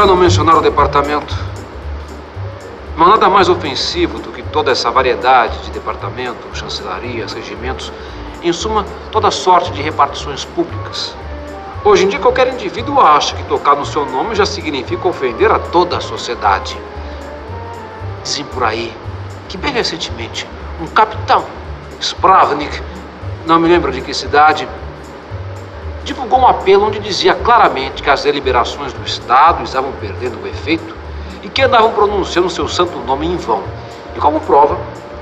melhor não mencionar o departamento. Mas nada mais ofensivo do que toda essa variedade de departamentos, chancelarias, regimentos, em suma, toda sorte de repartições públicas. Hoje em dia, qualquer indivíduo acha que tocar no seu nome já significa ofender a toda a sociedade. Dizem por aí que, bem recentemente, um capitão, Spravnik, não me lembro de que cidade, divulgou um apelo onde dizia claramente que as deliberações do Estado estavam perdendo o efeito e que andavam pronunciando seu santo nome em vão. E como prova,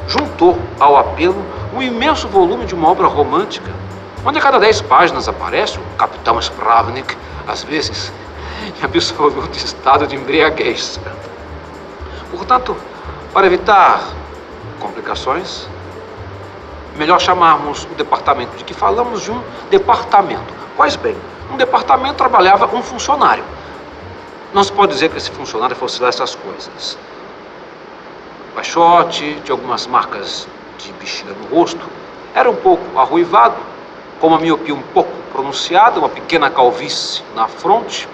juntou ao apelo um imenso volume de uma obra romântica, onde a cada 10 páginas aparece o capitão Spravnik, às vezes em absoluto estado de embriaguez. Portanto, para evitar complicações, melhor chamarmos o departamento de que falamos de um departamento. Pois bem, um departamento trabalhava um funcionário. Não se pode dizer que esse funcionário fosse lá essas coisas. Baixote, de algumas marcas de bexiga no rosto, era um pouco arruivado, com uma miopia um pouco pronunciada, uma pequena calvície na fronte,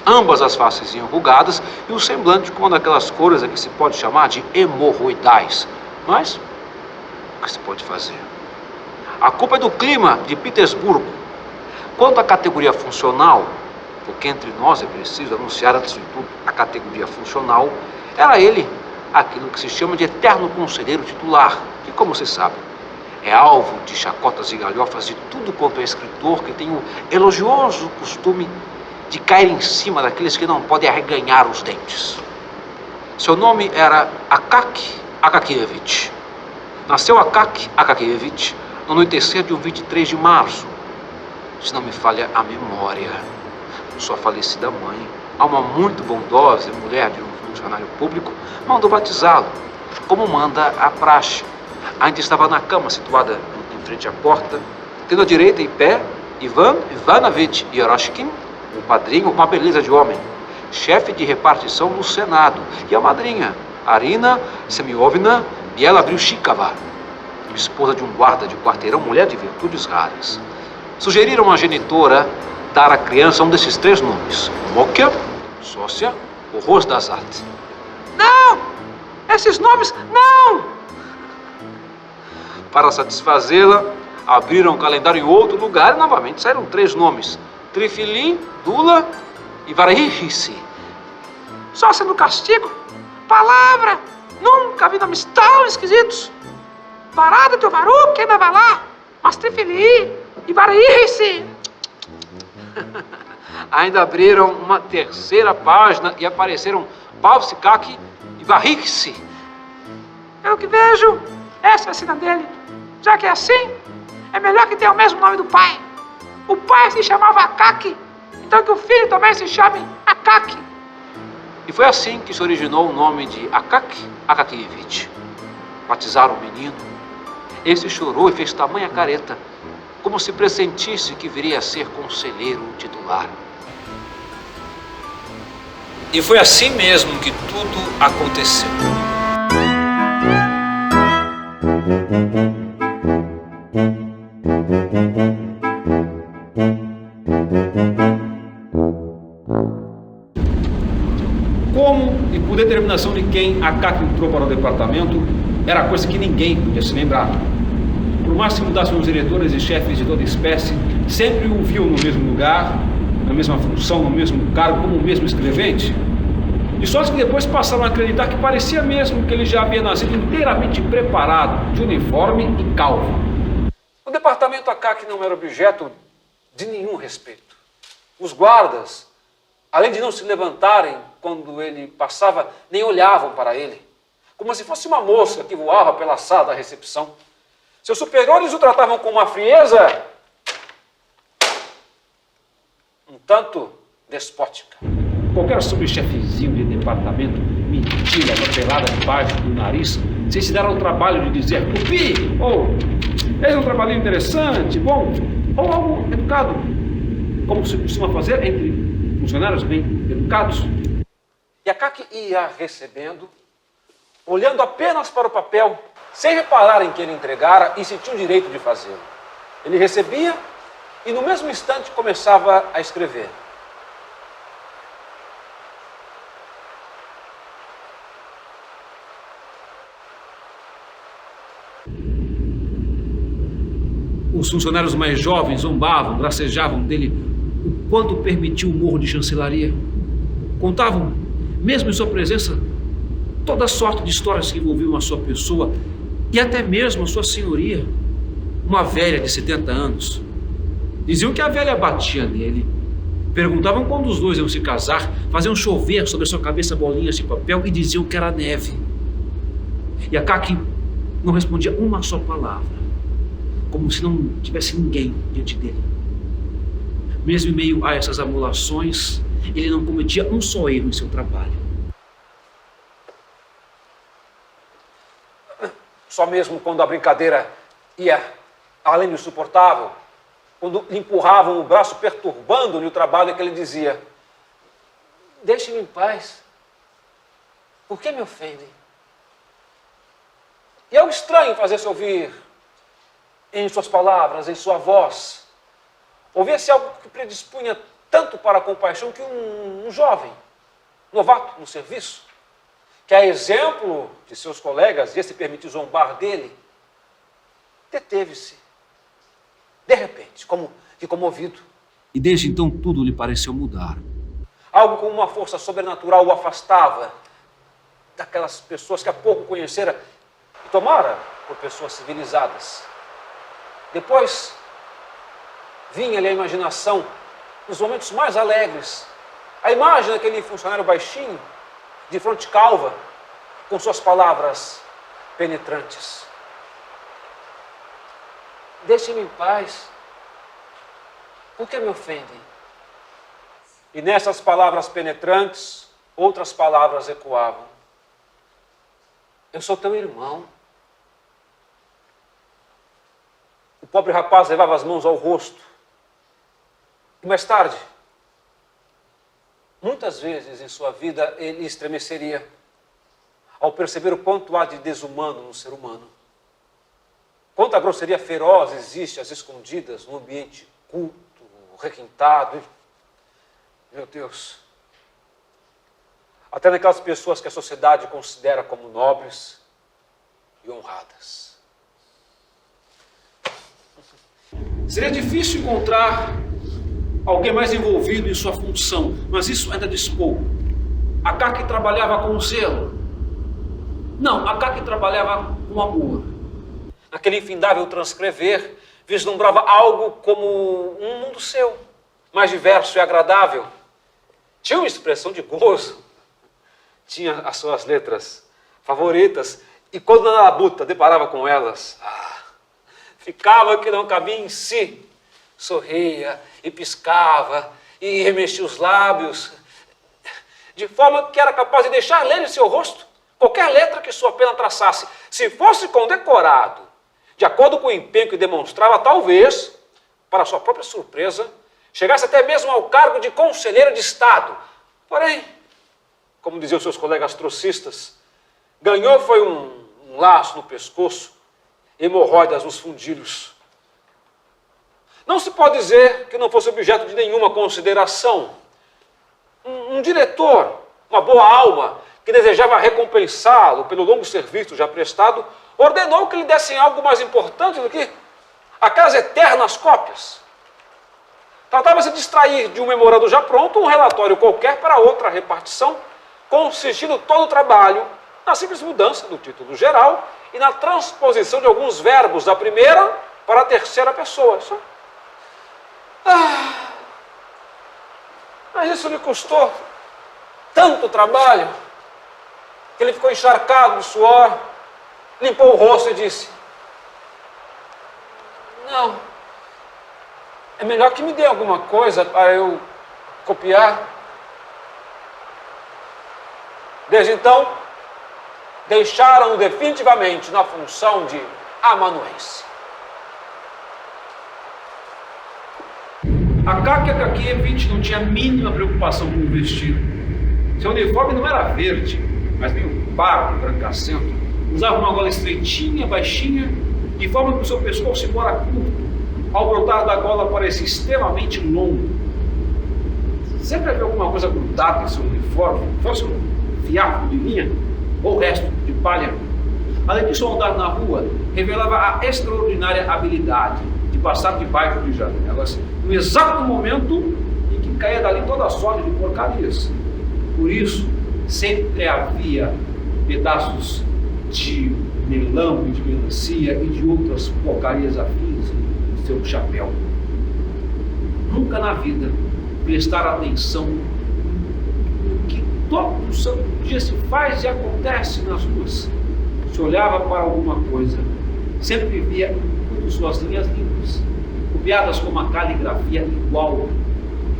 ambas as faces enrugadas e o semblante com uma daquelas cores a que se pode chamar de hemorroidais. Mas, o que se pode fazer? A culpa é do clima de Petersburgo. Quanto à categoria funcional, porque entre nós é preciso anunciar antes de tudo a categoria funcional, era ele aquilo que se chama de eterno conselheiro titular, que, como se sabe, é alvo de chacotas e galhofas de tudo quanto é escritor que tem o elogioso costume de cair em cima daqueles que não podem arreganhar os dentes. Seu nome era Akaki Akakievich. Nasceu Akaki Akakievich no anoitecer de um 23 de março, se não me falha a memória. Sua falecida mãe, alma muito bondosa e mulher de um funcionário público, mandou batizá-lo, como manda a praxe. Ainda estava na cama, situada em frente à porta, tendo à direita em pé Ivan Ivanovich Yeroshkin, o padrinho, uma beleza de homem, chefe de repartição no Senado, e a madrinha, Arina Semyovna Bielabrishikova, esposa de um guarda de quarteirão, mulher de virtudes raras. Sugeriram à genitora dar à criança um desses 3 nomes: Mokia, Sócia ou Rosdazat. Não! Esses nomes, não! Para satisfazê-la, abriram o calendário em outro lugar e novamente saíram 3 nomes: Trifili, Dula e Varihisi. Sócia no castigo? Palavra! Nunca vi nomes tão esquisitos. Parada de Ovaruk ainda vai lá, mas Trifili e Varihisi. Ainda abriram uma 3ª página e apareceram Pavsikaki e Varihisi. Pelo que vejo, essa é a sina dele. Já que é assim, é melhor que tenha o mesmo nome do pai. O pai se chamava Akaki, então que o filho também se chame Akaki. E foi assim que se originou o nome de Akaki Akakievich. Batizaram o menino. Esse chorou e fez tamanha careta, como se pressentisse que viria a ser conselheiro titular. E foi assim mesmo que tudo aconteceu. Como e por determinação de quem Akaki entrou para o departamento, era coisa que ninguém podia se lembrar. Por mais que mudassem os diretores e chefes de toda espécie, sempre o viam no mesmo lugar, na mesma função, no mesmo cargo, como o mesmo escrevente. E só que depois passaram a acreditar que parecia mesmo que ele já havia nascido inteiramente preparado, de uniforme e calvo. O departamento Akaki não era objeto de nenhum respeito. Os guardas, além de não se levantarem quando ele passava, nem olhavam para ele, como se fosse uma mosca que voava pela sala da recepção. Seus superiores o tratavam com uma frieza um tanto despótica. Qualquer subchefezinho de departamento metia a pelada debaixo do nariz, sem se dar ao trabalho de dizer "Tupi!" ou "Esse é um trabalhinho interessante, bom", ou algo educado, como se costuma fazer entre funcionários bem educados. E Akaki ia recebendo, olhando apenas para o papel, sem reparar em que ele entregara e se tinha o direito de fazê-lo. Ele recebia e no mesmo instante começava a escrever. funcionários mais jovens zombavam, gracejavam dele o quanto permitiu o morro de chancelaria. Contavam, mesmo em sua presença, toda sorte de histórias que envolviam a sua pessoa e até mesmo a sua senhoria, uma velha de 70 anos. Diziam que a velha batia nele. Perguntavam quando os dois iam se casar, faziam chover sobre a sua cabeça bolinhas de papel e diziam que era neve. E a Kaki não respondia uma só palavra, como se não tivesse ninguém diante dele. Mesmo em meio a essas amolações, ele não cometia um só erro em seu trabalho. Só mesmo quando a brincadeira ia além do insuportável, quando lhe empurravam o braço, perturbando-lhe o trabalho, é que ele dizia: deixe-me em paz. Por que me ofendem? E é algo estranho fazer-se ouvir em suas palavras, em sua voz. Ouvia-se algo que predispunha tanto para a compaixão que um jovem, novato no serviço, que a exemplo de seus colegas, e se permitiu zombar dele, deteve-se. De repente, como que comovido. E desde então tudo lhe pareceu mudar. Algo com uma força sobrenatural o afastava daquelas pessoas que há pouco conhecera e tomara por pessoas civilizadas. Depois vinha-lhe a imaginação, nos momentos mais alegres, a imagem daquele funcionário baixinho, de fronte calva, com suas palavras penetrantes. Deixe-me em paz. Por que me ofendem? E nessas palavras penetrantes, outras palavras ecoavam. Eu sou teu irmão. O pobre rapaz levava as mãos ao rosto. E mais tarde, muitas vezes em sua vida, ele estremeceria ao perceber o quanto há de desumano no ser humano. Quanta grosseria feroz existe às escondidas no ambiente culto, requintado. Meu Deus. Até naquelas pessoas que a sociedade considera como nobres e honradas. Seria difícil encontrar alguém mais envolvido em sua função, mas isso ainda diz pouco. A Kaki trabalhava com zelo. Não, a Kaki trabalhava com amor. Naquele infindável transcrever, vislumbrava algo como um mundo seu, mais diverso e agradável. Tinha uma expressão de gozo, tinha as suas letras favoritas, e quando a labuta deparava com elas, ficava que não cabia em si. Sorria e piscava e remexia os lábios, de forma que era capaz de deixar ler em seu rosto qualquer letra que sua pena traçasse. Se fosse condecorado, de acordo com o empenho que demonstrava, talvez, para sua própria surpresa, chegasse até mesmo ao cargo de conselheiro de Estado. Porém, como diziam seus colegas trocistas, ganhou foi um laço no pescoço, hemorroidas nos fundilhos. Não se pode dizer que não fosse objeto de nenhuma consideração. Um diretor, uma boa alma, que desejava recompensá-lo pelo longo serviço já prestado, ordenou que lhe dessem algo mais importante do que aquelas eternas cópias. Tratava-se de extrair de um memorando já pronto um relatório qualquer para outra repartição, consistindo todo o trabalho na simples mudança do título geral e na transposição de alguns verbos da primeira para a terceira pessoa. Mas isso lhe custou tanto trabalho que ele ficou encharcado de suor, limpou o rosto e disse: não, é melhor que me dê alguma coisa para eu copiar. Desde então, deixaram-no definitivamente na função de amanuense. A Kaki Akakievich não tinha a mínima preocupação com o vestido. Seu uniforme não era verde, mas meio pardo, brancacento. Usava uma gola estreitinha, baixinha, de forma que o seu pescoço, embora curto, ao brotar da gola parecia extremamente longo. Sempre havia alguma coisa grudada em seu uniforme, fosse um fiapo de linha ou resto de palha. Além disso, ao andar na rua, revelava a extraordinária habilidade de passar debaixo de janelas, no exato momento em que caía dali toda a sorte de porcarias. Por isso, sempre havia pedaços de melão e de melancia e de outras porcarias afins em seu chapéu. Nunca na vida prestar atenção no que todo santo dia se faz e acontece nas ruas. Se olhava para alguma coisa, sempre via tudo suas linhas limpas, copiadas com uma caligrafia igual.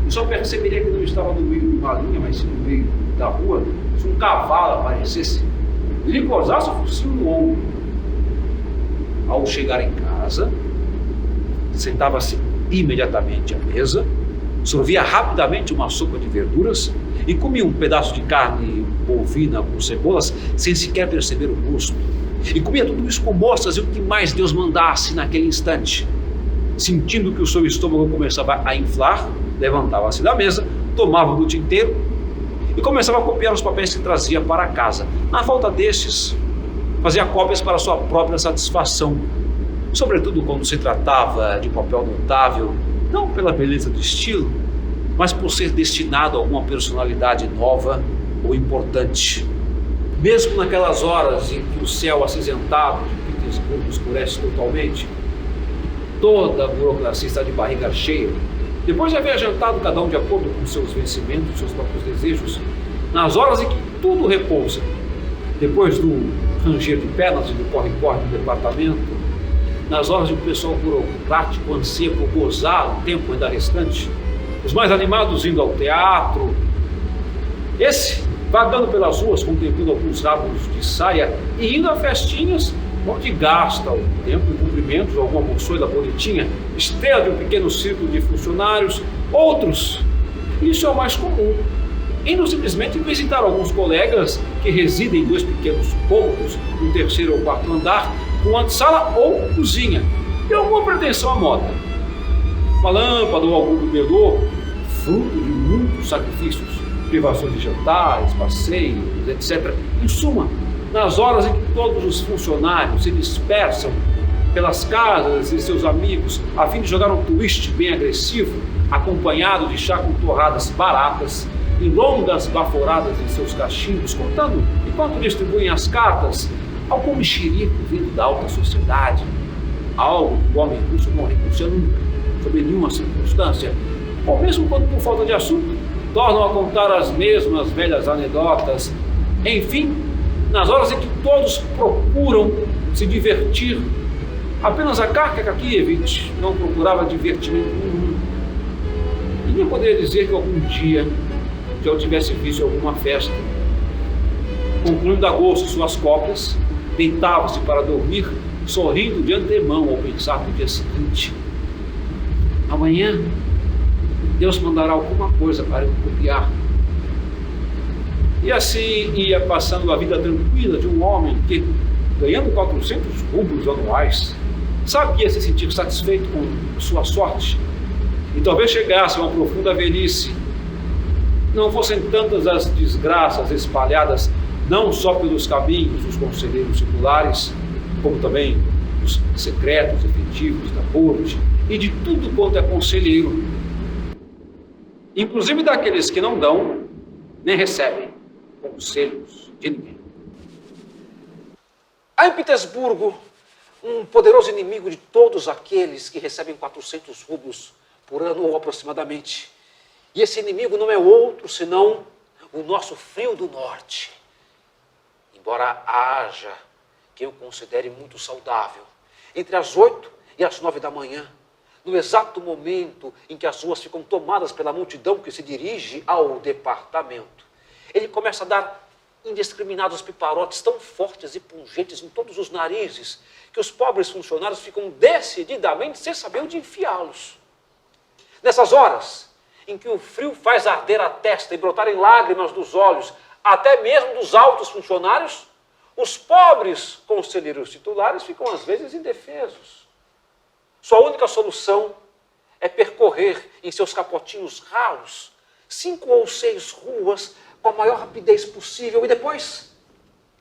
E só perceberia que não estava no meio de uma linha, mas sim no meio da rua, se um cavalo aparecesse e lhe pousasse o focinho no ombro. Ao chegar em casa, sentava-se imediatamente à mesa, sorvia rapidamente uma sopa de verduras e comia um pedaço de carne bovina com cebolas sem sequer perceber o gosto. E comia tudo isso com mostras e o que mais Deus mandasse naquele instante. Sentindo que o seu estômago começava a inflar, levantava-se da mesa, tomava do tinteiro e começava a copiar os papéis que trazia para casa. Na falta destes, fazia cópias para sua própria satisfação, sobretudo quando se tratava de papel notável, não pela beleza do estilo, mas por ser destinado a alguma personalidade nova ou importante. Mesmo naquelas horas em que o céu acinzentado de Petersburgo escurece totalmente, toda a burocracia está de barriga cheia, depois de haver jantado cada um de acordo com seus vencimentos, seus próprios desejos, nas horas em que tudo repousa, depois do ranger de pernas e do corre-corre do departamento, nas horas em que o pessoal burocrático anseia por gozar o tempo ainda restante, os mais animados indo ao teatro, esse vagando pelas ruas, contemplando alguns rabos de saia e indo a festinhas onde gasta o tempo em cumprimentos, alguma moçoida bonitinha, estrela de um pequeno círculo de funcionários. Outros, isso é o mais comum, indo simplesmente visitar alguns colegas que residem em 2 pequenos cômodos, no 3º ou 4º andar, com antessala ou cozinha, e alguma pretensão à moda. Uma lâmpada ou algum bebedor, fruto de muitos sacrifícios, privações de jantares, passeios, etc. Em suma, nas horas em que todos os funcionários se dispersam pelas casas de seus amigos a fim de jogar um twist bem agressivo, acompanhado de chá com torradas baratas, em longas baforadas em seus cachimbos, contando, enquanto distribuem as cartas, algum mexerico vindo da alta sociedade, algo que o homem russo não renuncia nunca, sob nenhuma circunstância, ou mesmo quando por falta de assunto, tornam a contar as mesmas velhas anedotas. Enfim, nas horas em que todos procuram se divertir, apenas a Karka Kakievich não procurava divertimento nenhum. Ninguém poderia dizer que algum dia já o tivesse visto em alguma festa. Concluindo a gosto suas cópias, deitava-se para dormir, sorrindo de antemão ao pensar no dia seguinte. Amanhã, Deus mandará alguma coisa para eu copiar. E assim ia passando a vida tranquila de um homem que, ganhando 400 rublos anuais, sabia se sentir satisfeito com sua sorte e talvez chegasse a uma profunda velhice. Não fossem tantas as desgraças espalhadas não só pelos caminhos dos conselheiros seculares, como também dos secretos efetivos da corte e de tudo quanto é conselheiro, inclusive daqueles que não dão nem recebem conselhos de ninguém. Há em Petersburgo um poderoso inimigo de todos aqueles que recebem 400 rublos por ano ou aproximadamente. E esse inimigo não é outro senão o nosso frio do norte. Embora haja quem o considere muito saudável, entre as 8 e as 9 da manhã, no exato momento em que as ruas ficam tomadas pela multidão que se dirige ao departamento, ele começa a dar indiscriminados piparotes tão fortes e pungentes em todos os narizes que os pobres funcionários ficam decididamente sem saber onde enfiá-los. Nessas horas em que o frio faz arder a testa e brotarem lágrimas dos olhos, até mesmo dos altos funcionários, os pobres conselheiros titulares ficam às vezes indefesos. Sua única solução é percorrer em seus capotinhos ralos 5 ou 6 ruas com a maior rapidez possível e depois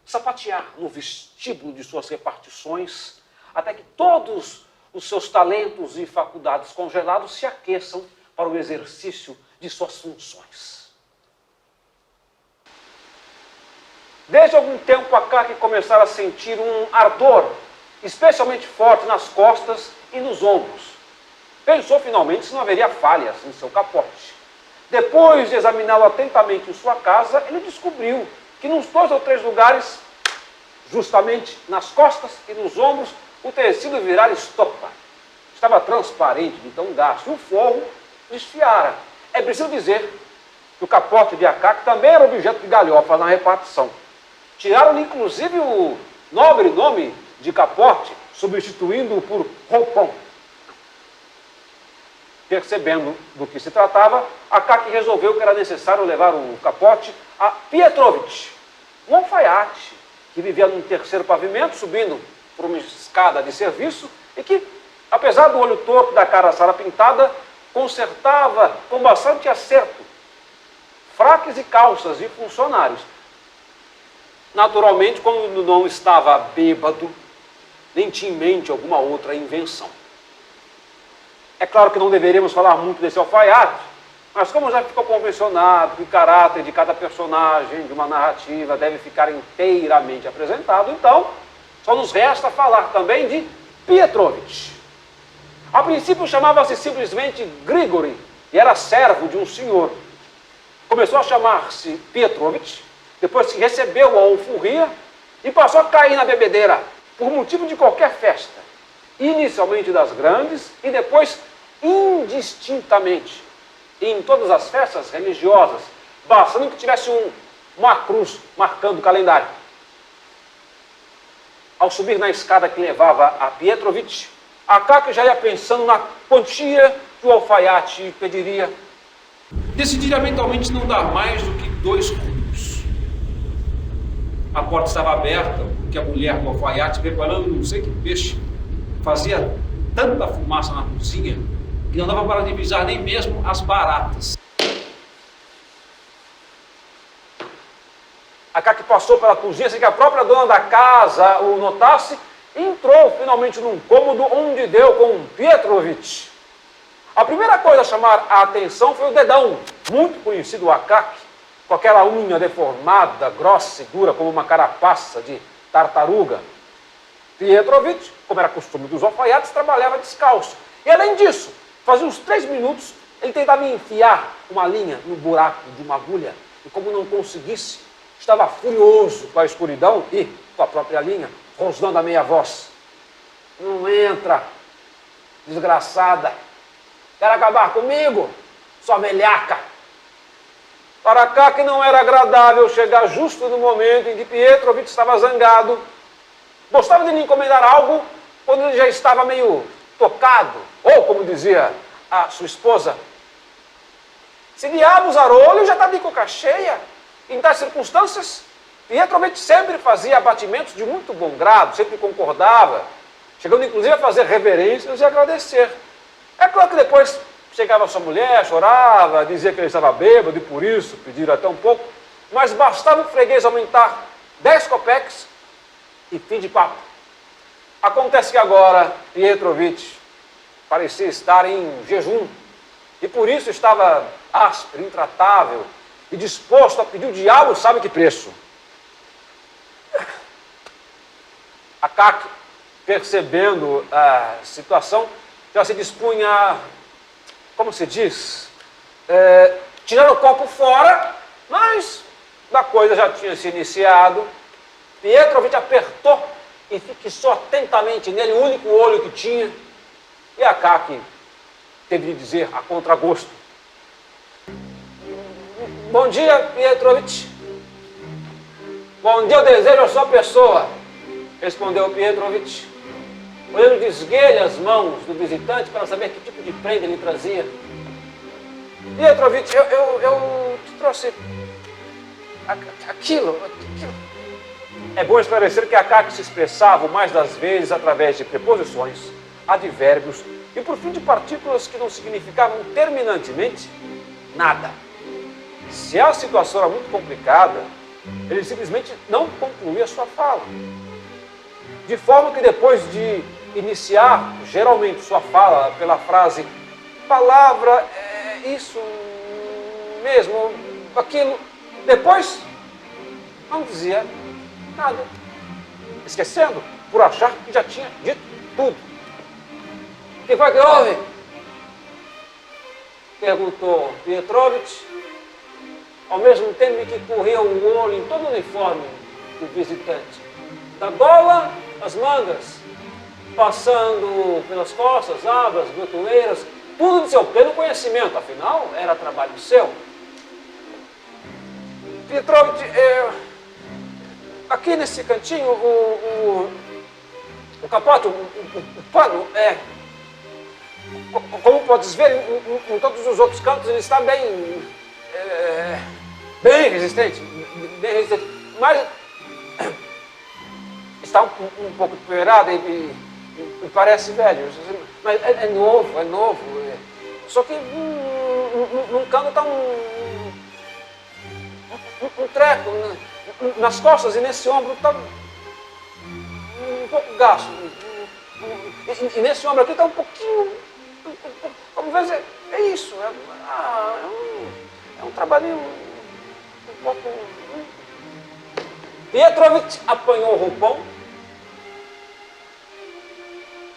sapatear no vestíbulo de suas repartições até que todos os seus talentos e faculdades congelados se aqueçam para o exercício de suas funções. Desde algum tempo Akaki começara a sentir um ardor especialmente forte nas costas e nos ombros. Pensou finalmente se não haveria falhas em seu capote. Depois de examiná-lo atentamente em sua casa, ele descobriu que nos 2 ou 3 lugares, justamente nas costas e nos ombros, o tecido virara estopa. Estava transparente de tão gasto e o forro desfiara. É preciso dizer que o capote de Akaki também era objeto de galhofa na repartição. Tiraram-lhe inclusive o nobre nome de capote, substituindo-o por roupão. Percebendo do que se tratava, Akaki resolveu que era necessário levar o capote a Pietrovitch, um alfaiate que vivia num 3º pavimento, subindo por uma escada de serviço, e que, apesar do olho torto da cara pintada, consertava com bastante acerto fraques e calças de funcionários. Naturalmente, quando não estava bêbado, nem tinha em mente alguma outra invenção. É claro que não deveríamos falar muito desse alfaiate, mas como já ficou convencionado que o caráter de cada personagem de uma narrativa deve ficar inteiramente apresentado, então só nos resta falar também de Pietrovitch. A princípio chamava-se simplesmente Grigori e era servo de um senhor. Começou a chamar-se Pietrovitch depois que recebeu a alforria e passou a cair na bebedeira por motivo de qualquer festa, inicialmente das grandes e depois indistintamente, e em todas as festas religiosas, bastando que tivesse uma cruz marcando o calendário. Ao subir na escada que levava a Pietrovitch, Akaki já ia pensando na quantia que o alfaiate pediria. Decidiria mentalmente não dar mais do que 2 rublos. A porta estava aberta, porque a mulher do alfaiate, preparando não sei que peixe, fazia tanta fumaça na cozinha que não dava para divisar nem mesmo as baratas. Akaki passou pela cozinha sem que a própria dona da casa o notasse e entrou finalmente num cômodo onde deu com Pietrovitch. A primeira coisa a chamar a atenção foi o dedão, muito conhecido do Akaki, com aquela unha deformada, grossa e dura como uma carapaça de tartaruga. Pietrovitch, como era costume dos alfaiates, trabalhava descalço. E além disso, fazia uns 3 minutos, ele tentava enfiar uma linha no buraco de uma agulha, e como não conseguisse, estava furioso com a escuridão e com a própria linha, rosnando a meia voz. Não entra, desgraçada. Quer acabar comigo, sua velhaca? Para Akaki não era agradável chegar justo no momento em que Pietrovitch estava zangado. Gostava de lhe encomendar algo quando ele já estava meio tocado, ou, como dizia a sua esposa, se diabos arolho já está de boca cheia. Em tais circunstâncias, Pietrovitch sempre fazia abatimentos de muito bom grado, sempre concordava, chegando inclusive a fazer reverências e agradecer. É claro que depois chegava sua mulher, chorava, dizia que ele estava bêbado e por isso pediram até um pouco, mas bastava o freguês aumentar 10 copeques e fim de papo. Acontece que agora Pietrovitch parecia estar em jejum e por isso estava áspero, intratável e disposto a pedir o diabo sabe que preço. Akaki, percebendo a situação, já se dispunha, como se diz, tirar o copo fora, mas a coisa já tinha se iniciado. Pietrovitch apertou e fixou atentamente nele o único olho que tinha, e Akaki teve de dizer a contragosto: bom dia, Pietrovitch. Bom dia, eu desejo a sua pessoa, respondeu Pietrovitch, olhando de esguelha as mãos do visitante para saber que tipo de prenda ele trazia. Pietrovitch, eu te trouxe aquilo. É bom esclarecer que Akaki se expressava mais das vezes através de preposições, advérbios e por fim de partículas que não significavam terminantemente nada. Se a situação era muito complicada, ele simplesmente não concluía sua fala. De forma que depois de iniciar geralmente sua fala pela frase palavra, isso mesmo, aquilo. Depois, não dizia nada, esquecendo por achar que já tinha dito tudo. O que foi que houve? Perguntou Pietrovitch, ao mesmo tempo que corria o olho em todo o uniforme do visitante, da gola às mangas, passando pelas costas, abas, botoneiras, tudo de seu pleno conhecimento, afinal, era trabalho seu. Pietrovitch, aqui nesse cantinho, o capote, o pano, como podes ver, em todos os outros cantos ele está bem resistente, mas está um pouco empoeirado e parece velho, mas é novo, só que num canto está um treco nas costas e nesse ombro está um pouco gasto, e nesse ombro aqui está um pouquinho, como vê, é isso, é um trabalhinho um pouco... Pietrovitch apanhou o roupão,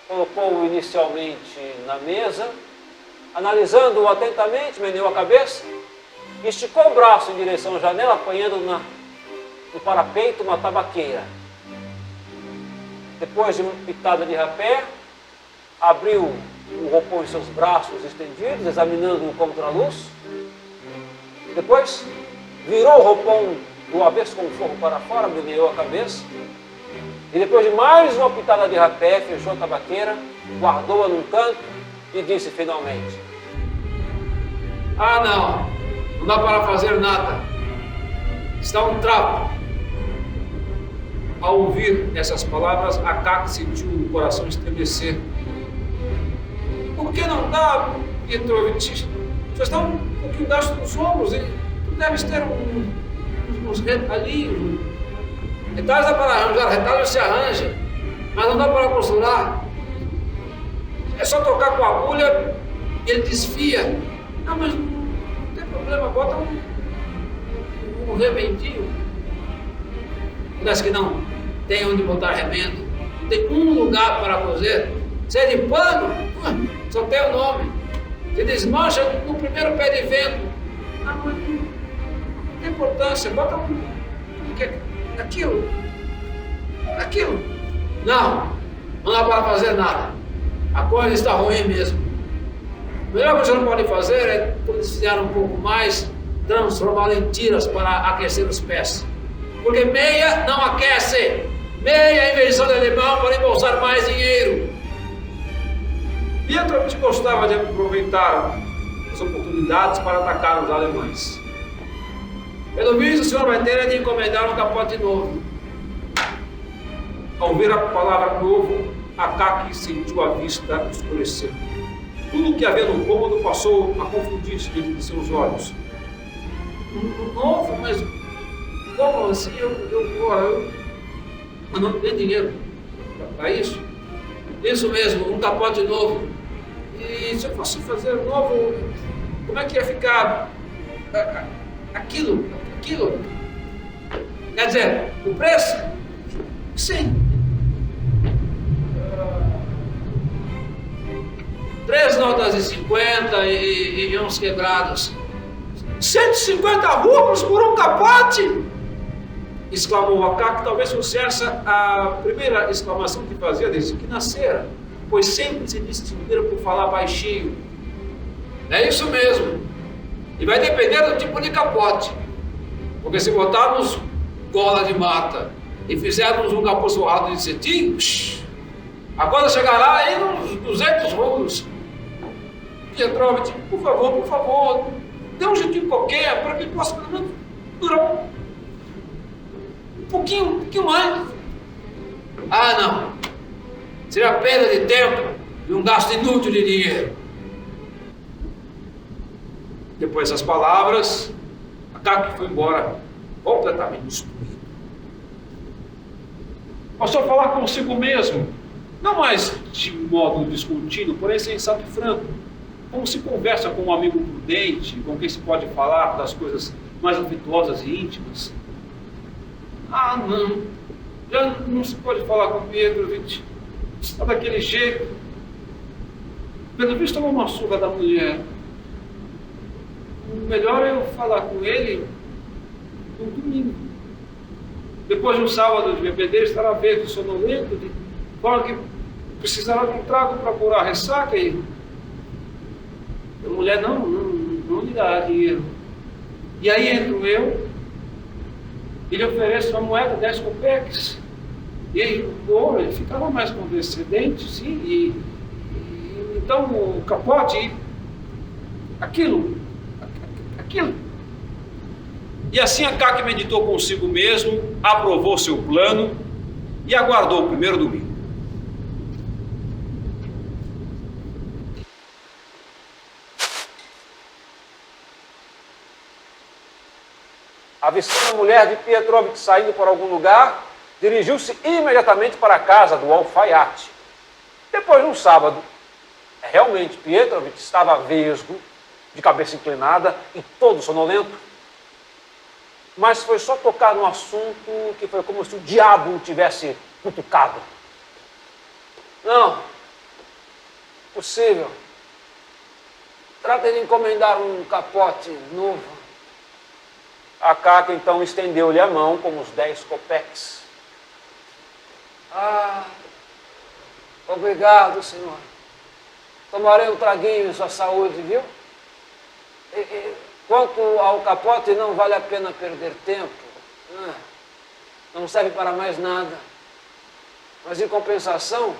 colocou-o inicialmente na mesa, analisando-o atentamente, meneou a cabeça, esticou o braço em direção à janela, apanhando no parapeito uma tabaqueira. Depois de uma pitada de rapé, abriu o roupão em seus braços estendidos, examinando-o contra a luz. Depois, virou o roupão do avesso com o forro para fora, meneou a cabeça. E depois de mais uma pitada de rapé, fechou a tabaqueira, guardou-a num canto e disse finalmente: "Ah, não dá para fazer nada. Está um trapo." Ao ouvir essas palavras, Akaki sentiu o coração estremecer. "Por que não dá, Pietrovitch? Você está um pouquinho gasto nos ombros e tu deves ter uns retalhinhos. Retalhos dá para arranjar, retalhos se arranja, mas não dá para costurar. É só trocar com a agulha e ele desfia. Não, mas não tem problema, bota um remendinho." Parece que não tem onde botar remendo. Tem um lugar para cozer. Se é de pano, só tem o nome. Se desmancha no primeiro pé de vento. Não, mas não tem importância, bota aquilo. Não dá para fazer nada. A coisa está ruim mesmo. O melhor que você não pode fazer é, quando fizer um pouco mais, transformá-la em tiras para aquecer os pés. Porque meia não aquece. Meia é invenção de alemão para embolsar mais dinheiro. Pietrovitch gostava de aproveitar as oportunidades para atacar os alemães. Pelo visto, o senhor vai ter de encomendar um capote novo. Ao ver a palavra novo, Akaki sentiu a vista escurecer. Tudo o que havia no cômodo passou a confundir-se diante de seus olhos. Novo? Mas como assim? Eu não tenho dinheiro para isso? Isso mesmo, um capote novo. E se eu fosse fazer novo, como é que ia ficar aquilo? Quer dizer, o preço? Sim. 3 notas de 50 e uns quebrados. 150 rublos por um capote? Exclamou Akaki, talvez fosse essa a primeira exclamação que fazia desde que nascera, pois sempre se distinguiram por falar baixinho. É isso mesmo. E vai depender do tipo de capote. Porque se botarmos gola de mata e fizermos um capô surrado de cetim, a coisa chegará aí nos 200 rublos. Pietrovitch, por favor, dê um jeitinho qualquer para que possa pelo menos durar um pouquinho mais. Ah, não. Seria perda de tempo e um gasto inútil de dinheiro. Depois dessas palavras, Akaki foi embora completamente destruído. Passou a falar consigo mesmo. Não mais de modo descontínuo, porém sensato e franco. Como se conversa com um amigo prudente, com quem se pode falar das coisas mais afetuosas e íntimas. Ah, não. Já não se pode falar com Pietrovitch. Está daquele jeito. Pelo visto, tomou uma surra da mulher. Melhor eu falar com ele no domingo. Depois de um sábado de bebedeira, estará verde, sonolento, de forma que precisará de um trago para curar a ressaca e a mulher não lhe dá dinheiro. E aí entro eu, ele oferece uma moeda, 10 copeques, e aí, pô, ele ficava mais condescendente, sim, e então o capote, aquilo. E assim Akaki meditou consigo mesmo, aprovou seu plano e aguardou o primeiro domingo. Avistando a mulher de Pietrovitch saindo para algum lugar, dirigiu-se imediatamente para a casa do alfaiate. Depois de um sábado, realmente Pietrovitch estava vesgo, de cabeça inclinada e todo sonolento. Mas foi só tocar num assunto que foi como se o diabo o tivesse cutucado. Não, possível. Trata de encomendar um capote novo. Akaki então estendeu-lhe a mão com os 10 copeques. Ah, obrigado, senhor. Tomarei um traguinho em sua saúde, viu? Quanto ao capote, não vale a pena perder tempo. Não serve para mais nada. Mas, em compensação,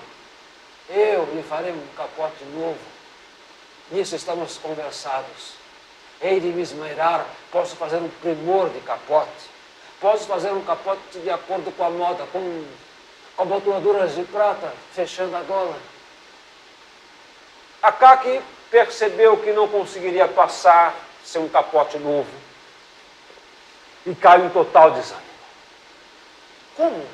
eu lhe farei um capote novo. Nisso estamos conversados. Hei de me esmerar, posso fazer um primor de capote. Posso fazer um capote de acordo com a moda, com abotoaduras de prata, fechando a gola. Akaki percebeu que não conseguiria passar sem um capote novo e caiu em total desânimo. Como?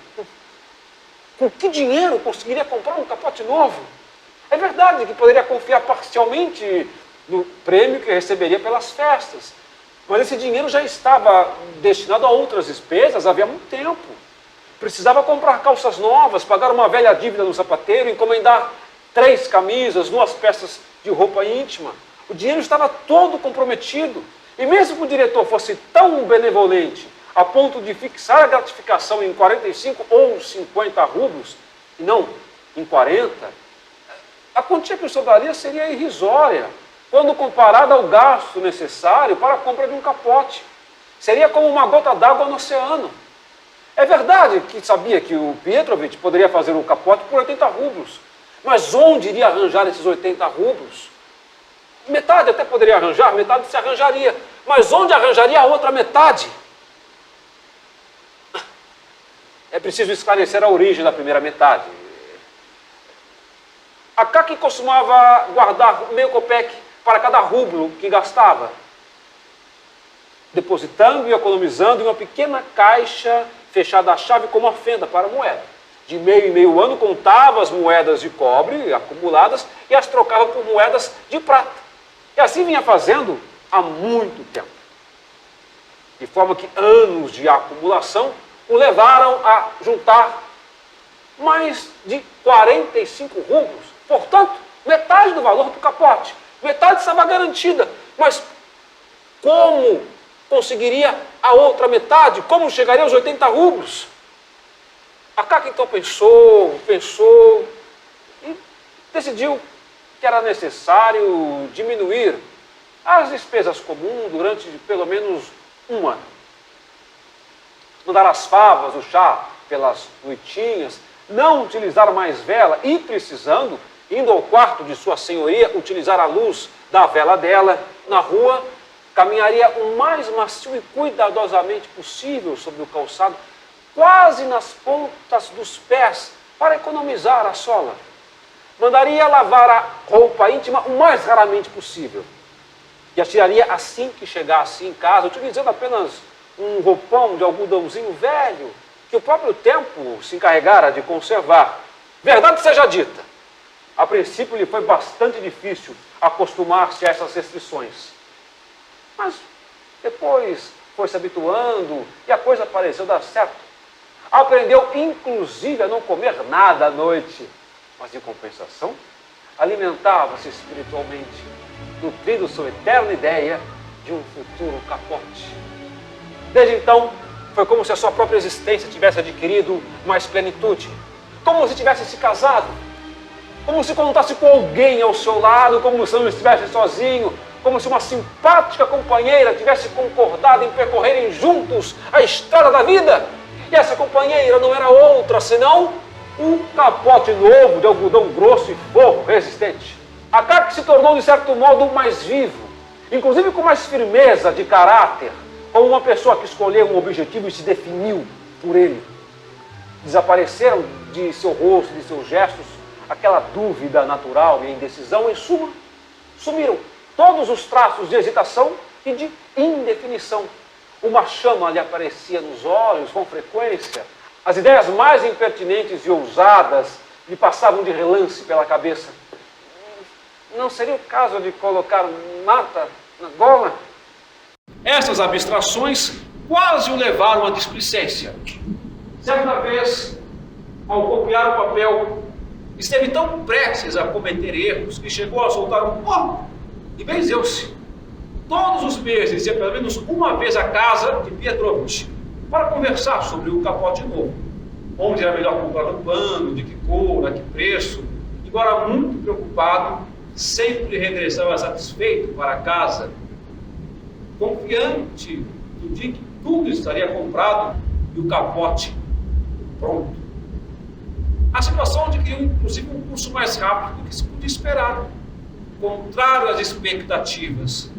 Com que dinheiro conseguiria comprar um capote novo? É verdade que poderia confiar parcialmente no prêmio que receberia pelas festas, mas esse dinheiro já estava destinado a outras despesas havia muito tempo. Precisava comprar calças novas, pagar uma velha dívida no sapateiro, encomendar 3 camisas, 2 peças de roupa íntima. O dinheiro estava todo comprometido. E mesmo que o diretor fosse tão benevolente a ponto de fixar a gratificação em 45 ou 50 rublos, e não em 40, a quantia que sobraria seria irrisória, quando comparada ao gasto necessário para a compra de um capote. Seria como uma gota d'água no oceano. É verdade que sabia que o Pietrovitch poderia fazer um capote por 80 rublos, mas onde iria arranjar esses 80 rublos? Metade até poderia arranjar, metade se arranjaria, mas onde arranjaria a outra metade? É preciso esclarecer a origem da primeira metade. Akaki costumava guardar meio copeque para cada rublo que gastava, depositando e economizando em uma pequena caixa fechada à chave com uma fenda para a moeda. De meio em meio ano contava as moedas de cobre acumuladas e as trocava por moedas de prata. E assim vinha fazendo há muito tempo. De forma que anos de acumulação o levaram a juntar mais de 45 rublos. Portanto, metade do valor do capote. Metade estava garantida. Mas como conseguiria a outra metade? Como chegaria aos 80 rublos? Akaki então pensou e decidiu que era necessário diminuir as despesas comuns durante pelo menos um ano. Mudar as favas, o chá pelas noitinhas, não utilizar mais vela e, precisando, indo ao quarto de sua senhoria, utilizar a luz da vela dela na rua, caminharia o mais macio e cuidadosamente possível sobre o calçado, quase nas pontas dos pés, para economizar a sola. Mandaria lavar a roupa íntima o mais raramente possível. E a tiraria assim que chegasse em casa, utilizando apenas um roupão de algodãozinho velho, que o próprio tempo se encarregara de conservar. Verdade seja dita, a princípio lhe foi bastante difícil acostumar-se a essas restrições. Mas depois foi se habituando e a coisa pareceu dar certo. Aprendeu, inclusive, a não comer nada à noite. Mas, em compensação, alimentava-se espiritualmente, nutrindo sua eterna ideia de um futuro capote. Desde então, foi como se a sua própria existência tivesse adquirido mais plenitude. Como se tivesse se casado. Como se contasse com alguém ao seu lado, como se não estivesse sozinho. Como se uma simpática companheira tivesse concordado em percorrerem juntos a estrada da vida. E essa companheira não era outra senão um capote novo de algodão grosso e forro resistente. A Kaki se tornou, de certo modo, mais vivo, inclusive com mais firmeza de caráter, como uma pessoa que escolheu um objetivo e se definiu por ele. Desapareceram de seu rosto, de seus gestos, aquela dúvida natural e indecisão. Em suma, sumiram todos os traços de hesitação e de indefinição. Uma chama lhe aparecia nos olhos com frequência. As ideias mais impertinentes e ousadas lhe passavam de relance pela cabeça. Não seria o caso de colocar nata na gola? Essas abstrações quase o levaram à displicência. Certa vez, ao copiar o papel, esteve tão prestes a cometer erros que chegou a soltar um pó e benzeu-se. Todos os meses ia pelo menos uma vez à casa de Pietrovitch para conversar sobre o capote novo, onde era melhor comprar um pano, de que cor, a que preço. Embora muito preocupado, sempre regressava satisfeito para casa, confiante do dia que tudo estaria comprado e o capote pronto. A situação adquiriu, inclusive, um curso mais rápido do que se podia esperar. Contrário às expectativas,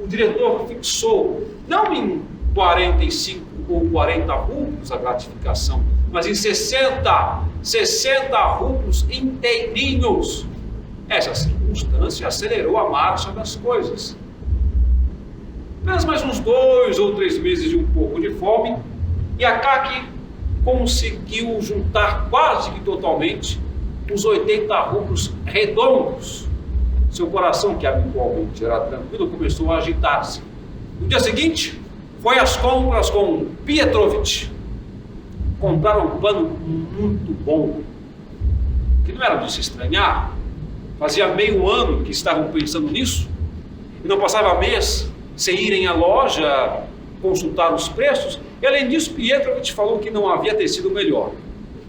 o diretor fixou, não em 45 ou 40 rublos a gratificação, mas em 60 rublos inteirinhos. Essa circunstância acelerou a marcha das coisas. Apenas mais uns 2 ou 3 meses de um pouco de fome, e a Kaki conseguiu juntar quase que totalmente os 80 rublos redondos. Seu coração, que habitualmente era tranquilo, começou a agitar-se. No dia seguinte, foi às compras com Pietrovitch. Compraram um pano muito bom, que não era de se estranhar. Fazia meio ano que estavam pensando nisso, e não passava mês sem irem à loja consultar os preços. E além disso, Pietrovitch falou que não havia tecido melhor.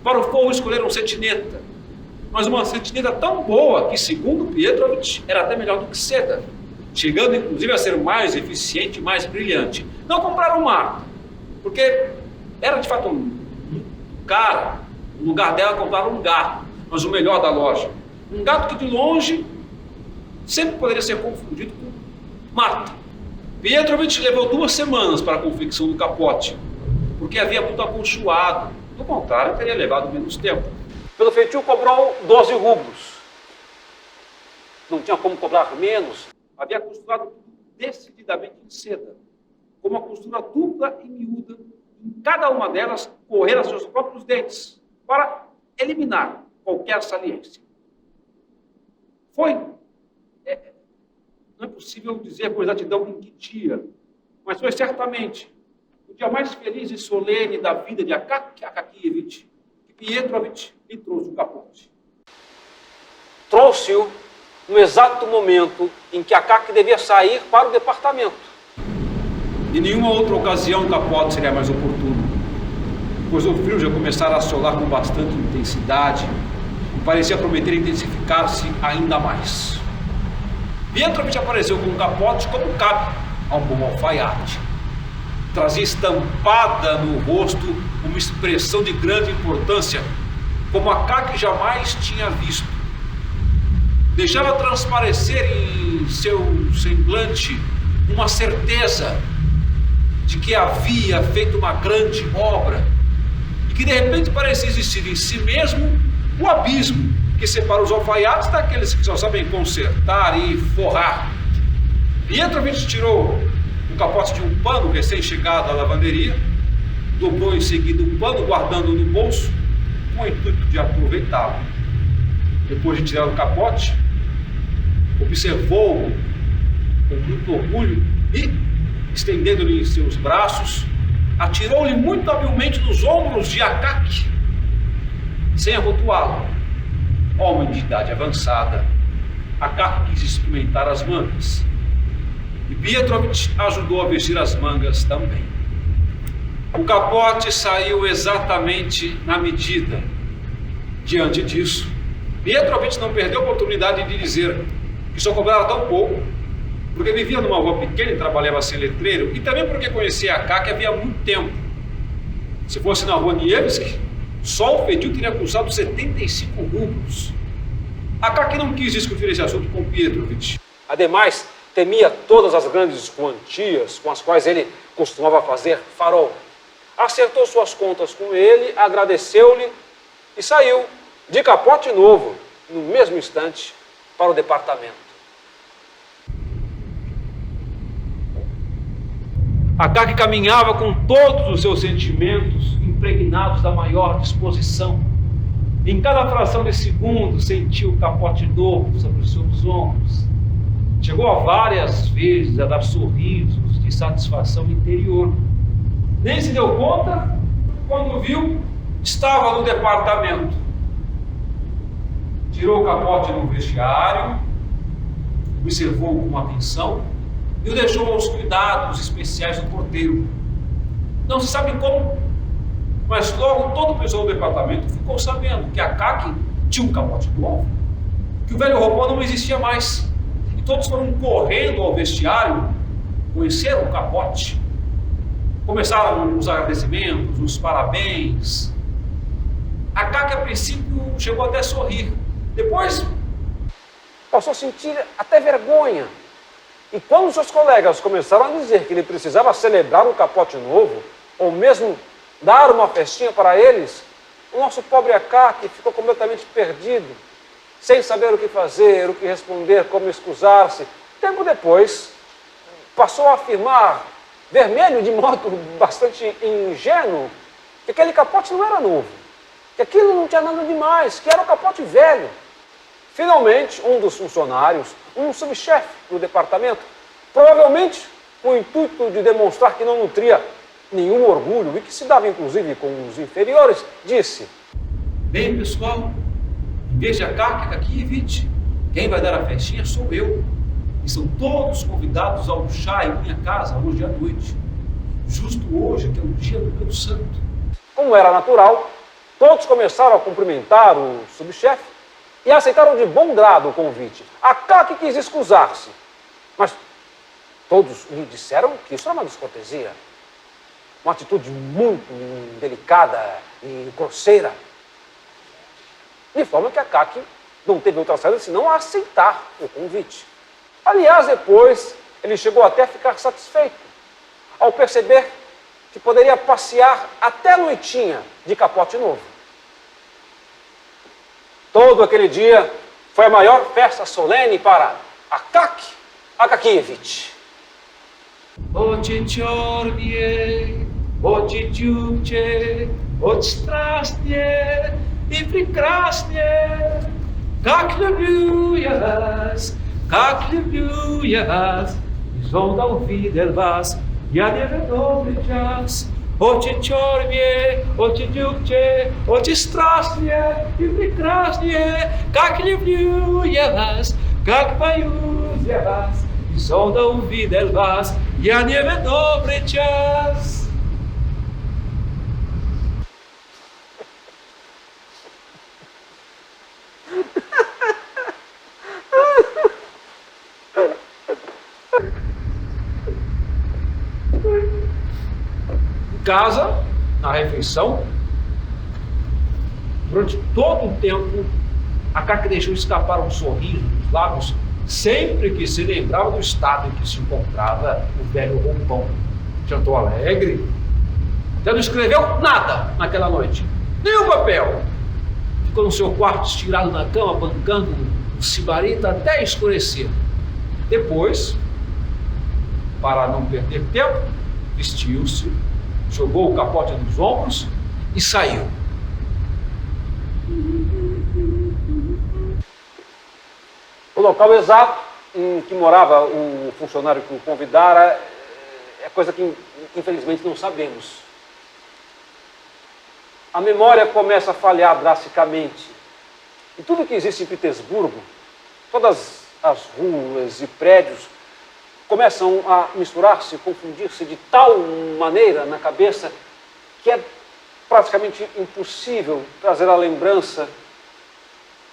Para o forro escolheram cetineta, mas uma cetineta tão boa que, segundo Pietrovitch, era até melhor do que seda, chegando inclusive a ser mais eficiente e mais brilhante. Não compraram marca, porque era de fato muito cara. No lugar dela compraram um gato, mas o melhor da loja. Um gato que de longe sempre poderia ser confundido com Marta. Pietrovitch levou 2 semanas para a confecção do capote, porque havia muito acolchoado. Do contrário, teria levado menos tempo. Pelo feitio cobrou 12 rublos. Não tinha como cobrar menos. Havia costurado decididamente em seda, com uma costura dupla e miúda. Em cada uma delas, correr seus próprios dentes, para eliminar qualquer saliência. Foi. Não é possível dizer com exatidão em que dia, mas foi certamente o dia mais feliz e solene da vida de Akaky Akakievitch, que Pietrovitch lhe trouxe o capote. Trouxe-o no exato momento em que Akaky devia sair para o departamento. Em nenhuma outra ocasião o capote seria mais oportuno, pois o frio já começara a assolar com bastante intensidade e parecia prometer intensificar-se ainda mais. Pietrovitch apareceu com um capote como cabe a um bom alfaiate. Trazia estampada no rosto uma expressão de grande importância, como Akaky jamais tinha visto. Deixava transparecer em seu semblante uma certeza de que havia feito uma grande obra e que de repente parecia existir em si mesmo o abismo que separa os alfaiates daqueles que só sabem consertar e forrar. Pietrovitch tirou o capote de um pano recém-chegado à lavanderia, dobrou em seguida o pano, guardando no bolso, com o intuito de aproveitá-lo. depois de tirar o capote, observou-o com muito orgulho e, estendendo-lhe seus braços, atirou-lhe muito habilmente nos ombros de Akaki, sem arrotoá-lo. Homem de idade avançada, Akaki quis experimentar as mangas, e Pietrovitch ajudou a vestir as mangas também. O capote saiu exatamente na medida. Diante disso, Pietrovitch não perdeu a oportunidade de dizer que só cobrava tão pouco, porque vivia numa rua pequena e trabalhava sem letreiro, e também porque conhecia Akaki havia muito tempo. Se fosse na rua Nievski, só o Fedil teria custado 75 rublos. Akaki não quis discutir esse assunto com Pietrovitch. Ademais, temia todas as grandes quantias com as quais ele costumava fazer farol. Acertou suas contas com ele, agradeceu-lhe e saiu de capote novo, no mesmo instante, para o departamento. Akaki caminhava com todos os seus sentimentos impregnados da maior disposição. Em cada fração de segundo, sentiu o capote novo sobre os seus ombros. Chegou a várias vezes a dar sorrisos de satisfação interior. Nem se deu conta, quando viu, estava no departamento. Tirou o capote no vestiário, observou com atenção e o deixou aos cuidados especiais do porteiro. Não se sabe como, mas logo todo o pessoal do departamento ficou sabendo que Akaki tinha um capote novo, que o velho roupão não existia mais. E todos foram correndo ao vestiário conhecer o capote. Começaram os agradecimentos, os parabéns. Akaki, a princípio, chegou até a sorrir. Depois, passou a sentir até vergonha. E quando seus colegas começaram a dizer que ele precisava celebrar um capote novo, ou mesmo dar uma festinha para eles, o nosso pobre Akaki ficou completamente perdido, sem saber o que fazer, o que responder, como excusar-se. Tempo depois, passou a afirmar, vermelho de modo bastante ingênuo, que aquele capote não era novo, que aquilo não tinha nada demais, que era um capote velho. Finalmente, um dos funcionários, um subchefe do departamento, provavelmente com o intuito de demonstrar que não nutria nenhum orgulho e que se dava inclusive com os inferiores, disse: bem, pessoal, em vez de Akaki Akakievitch, quem vai dar a festinha sou eu. E são todos convidados ao chá em minha casa hoje à noite. Justo hoje, que é o dia do meu santo. Como era natural, todos começaram a cumprimentar o subchefe e aceitaram de bom grado o convite. Akaki quis excusar-se, mas todos lhe disseram que isso era uma descortesia, uma atitude muito delicada e grosseira, de forma que Akaki não teve outra saída senão a aceitar o convite. Aliás, depois, ele chegou até a ficar satisfeito, ao perceber que poderia passear até a noitinha de capote novo. Todo aquele dia foi a maior festa solene para Akaki Akakievitch. Ochichornie, ochichukche, ochstrastnie и прекраснее, как люблю я вас, и żąda увидел вас, я не добрый час. Очень чернее, очень дюкче, очень страстнее и прекраснее, как люблю я вас, как боюсь я вас, и żąda увидел вас, я не добрый час. Em casa, na refeição, durante todo o tempo, Akaki deixou escapar um sorriso dos lábios sempre que se lembrava do estado em que se encontrava o velho roupão. Jantou alegre, já não escreveu nada naquela noite, nem um papel. Ficou no seu quarto estirado na cama, bancando o sibarita até escurecer. Depois, para não perder tempo, vestiu-se, jogou o capote nos ombros e saiu. O local exato em que morava o funcionário que o convidara é coisa que, infelizmente, não sabemos. A memória começa a falhar drasticamente. E tudo que existe em Petersburgo, todas as ruas e prédios, começam a misturar-se, confundir-se de tal maneira na cabeça que é praticamente impossível trazer à lembrança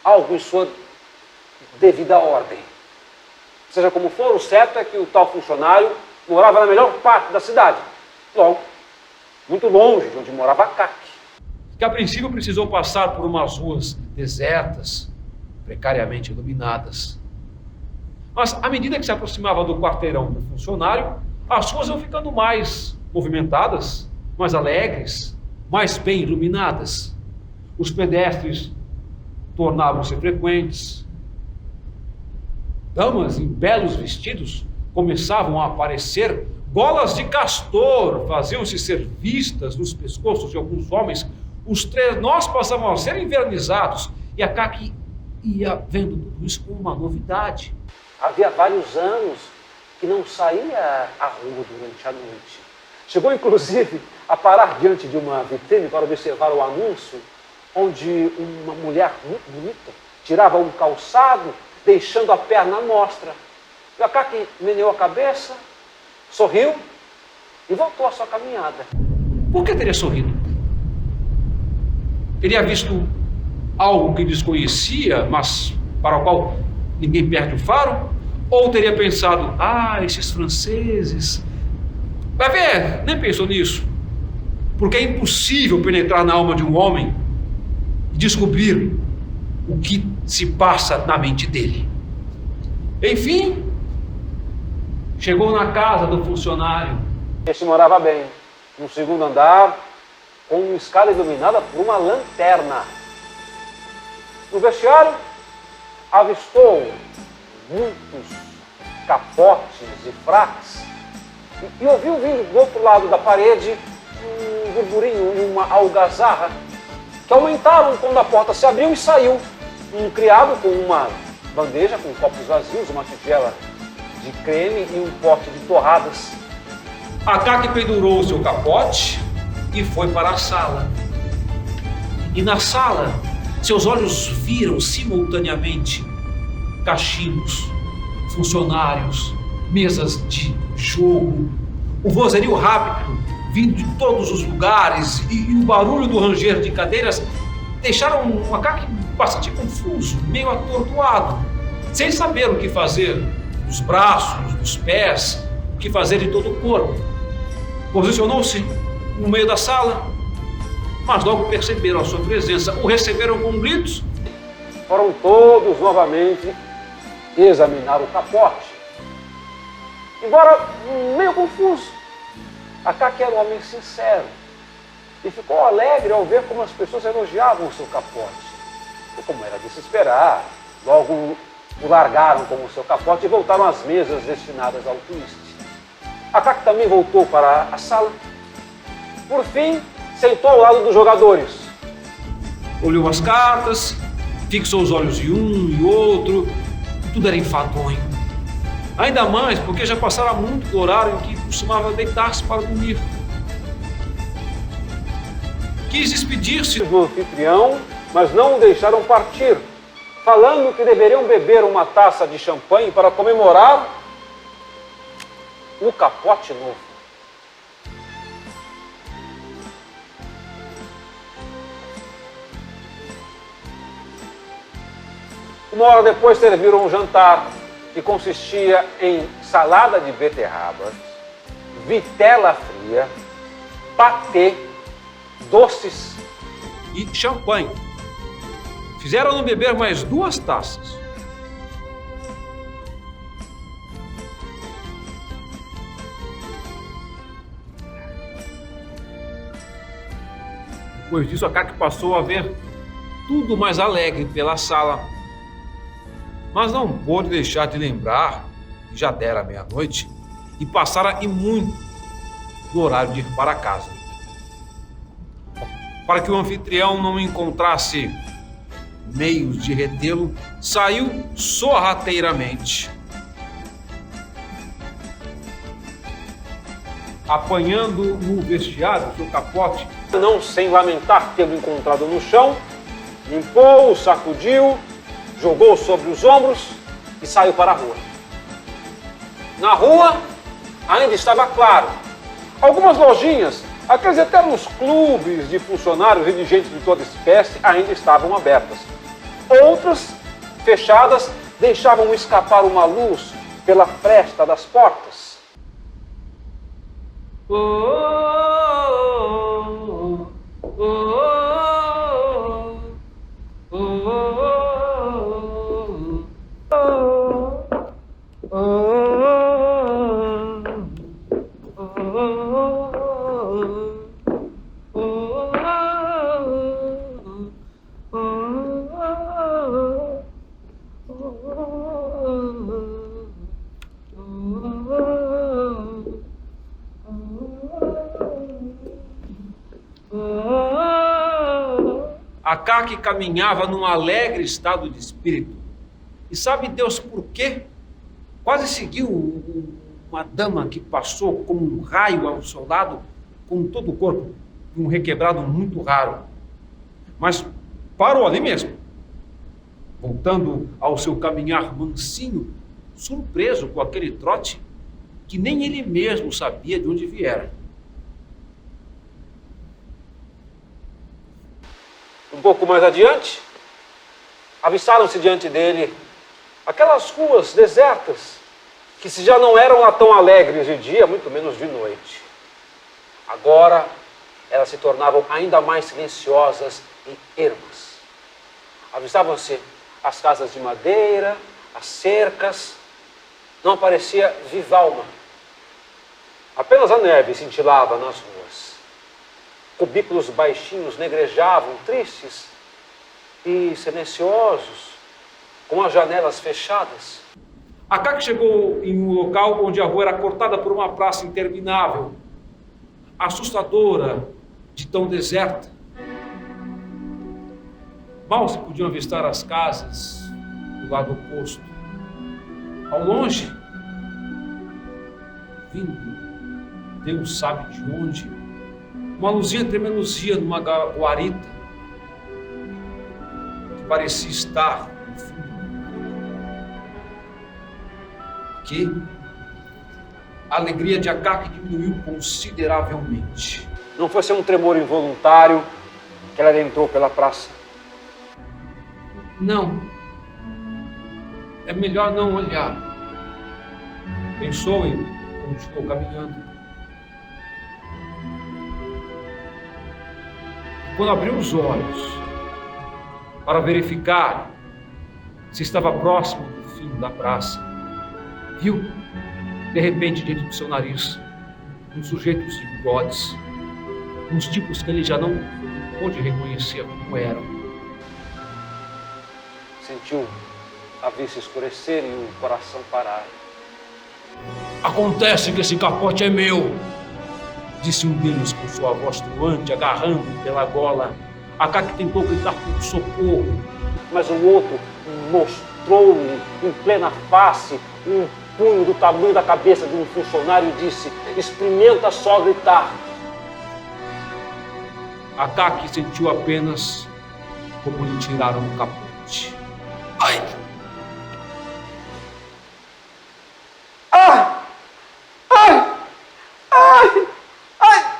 algo em sua devida ordem. Seja como for, o certo é que o tal funcionário morava na melhor parte da cidade, logo, muito longe de onde morava Akaki, que a princípio precisou passar por umas ruas desertas, precariamente iluminadas. Mas, à medida que se aproximava do quarteirão do funcionário, as ruas iam ficando mais movimentadas, mais alegres, mais bem iluminadas. Os pedestres tornavam-se frequentes. Damas em belos vestidos começavam a aparecer. Golas de castor faziam-se ser vistas nos pescoços de alguns homens. Os trenós passavam a ser invernizados. E Akaki ia vendo tudo isso como uma novidade. Havia vários anos que não saía à rua durante a noite. Chegou, inclusive, a parar diante de uma vitrine para observar o anúncio, onde uma mulher muito bonita tirava um calçado, deixando a perna à mostra. E Akaki meneou a cabeça, sorriu e voltou à sua caminhada. Por que teria sorrido? Teria visto algo que desconhecia, mas para o qual ninguém perde o faro? Ou teria pensado, esses franceses... Vai ver, nem pensou nisso. Porque é impossível penetrar na alma de um homem e descobrir o que se passa na mente dele. Enfim, chegou na casa do funcionário. Este morava bem, no segundo andar, com uma escada iluminada por uma lanterna. No vestiário, avistou muitos capotes e fraques e ouviu vindo do outro lado da parede um burburinho e uma algazarra que aumentaram quando a porta se abriu e saiu um criado com uma bandeja com copos vazios, uma tigela de creme e um pote de torradas. Akaki pendurou o seu capote e foi para a sala. E na sala, seus olhos viram simultaneamente cachimbos, funcionários, mesas de jogo, o vozerio rápido vindo de todos os lugares e o barulho do ranger de cadeiras deixaram o Akaki bastante confuso, meio atordoado, sem saber o que fazer dos braços, dos pés, o que fazer de todo o corpo. Posicionou-se no meio da sala, mas logo perceberam a sua presença, o receberam com gritos. Foram todos novamente examinar o capote. Embora meio confuso, Akaki era um homem sincero e ficou alegre ao ver como as pessoas elogiavam o seu capote. E como era de se esperar, logo o largaram com o seu capote e voltaram às mesas destinadas ao twist. Akaki também voltou para a sala. Por fim, sentou ao lado dos jogadores. Olhou as cartas, fixou os olhos em um e outro, tudo era enfadonho. Ainda mais porque já passara muito do horário em que costumava deitar-se para dormir. Quis despedir-se do anfitrião, mas não o deixaram partir, falando que deveriam beber uma taça de champanhe para comemorar o capote novo. Uma hora depois serviram um jantar que consistia em salada de beterrabas, vitela fria, patê, doces e champanhe. Fizeram-no beber mais 2 taças. Depois disso, Akaki passou a ver tudo mais alegre pela sala. Mas não pôde deixar de lembrar que já dera meia-noite e passara e muito do horário de ir para casa. Para que o anfitrião não encontrasse meios de retê-lo, saiu sorrateiramente. Apanhando no vestiário seu capote, não sem lamentar tê-lo encontrado no chão, limpou, sacudiu, jogou sobre os ombros e saiu para a rua. Na rua ainda estava claro. Algumas lojinhas, aqueles eternos clubes de funcionários e de gente de toda espécie ainda estavam abertas. Outras, fechadas, deixavam escapar uma luz pela fresta das portas. Akaki caminhava num alegre estado de espírito. E sabe Deus por quê? Quase seguiu uma dama que passou como um raio ao seu lado, com todo o corpo, um requebrado muito raro. Mas parou ali mesmo, voltando ao seu caminhar mansinho, surpreso com aquele trote que nem ele mesmo sabia de onde viera. Um pouco mais adiante, avistaram-se diante dele aquelas ruas desertas, que se já não eram lá tão alegres de dia, muito menos de noite. Agora, elas se tornavam ainda mais silenciosas e ermas. Avistavam-se as casas de madeira, as cercas, não aparecia viva alma. Apenas a neve cintilava nas ruas. Cubículos baixinhos negrejavam, tristes e silenciosos, com as janelas fechadas. Akaki chegou em um local onde a rua era cortada por uma praça interminável, assustadora, de tão deserta. Mal se podiam avistar as casas do lado oposto. Ao longe, vindo, Deus sabe de onde, uma luzinha tremeluzia numa guarita que parecia estar no fundo. Que a alegria de Akaki diminuiu consideravelmente. Não foi ser um tremor involuntário que ela adentrou pela praça. Não. É melhor não olhar. Pensou e continuou caminhando. Quando abriu os olhos para verificar se estava próximo do fim da praça, viu, de repente, diante do seu nariz, uns sujeitos de bigodes, uns tipos que ele já não pôde reconhecer como eram. Sentiu a vista escurecer e o coração parar. Acontece que esse capote é meu, disse um deles com sua voz truante, agarrando pela gola. Akaki tentou gritar por socorro, mas o outro mostrou-lhe em plena face um punho do tamanho da cabeça de um funcionário e disse: experimenta só gritar. Akaki sentiu apenas como lhe tiraram o capote. Ai! Ah! Ai! Ai! Ai!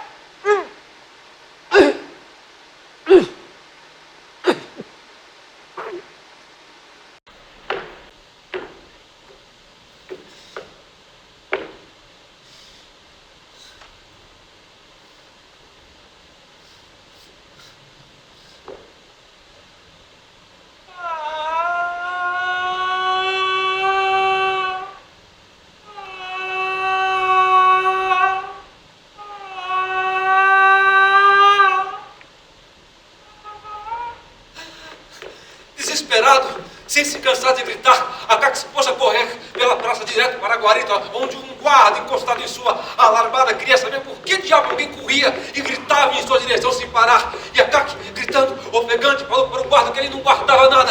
Desesperado, sem se cansar de gritar, Akaki se pôs a correr pela praça direto para a guarita, onde um guarda encostado em sua alarmada queria saber por que diabo alguém corria e gritava em sua direção sem parar. E Akaki, gritando, ofegante, falou para o guarda que ele não guardava nada,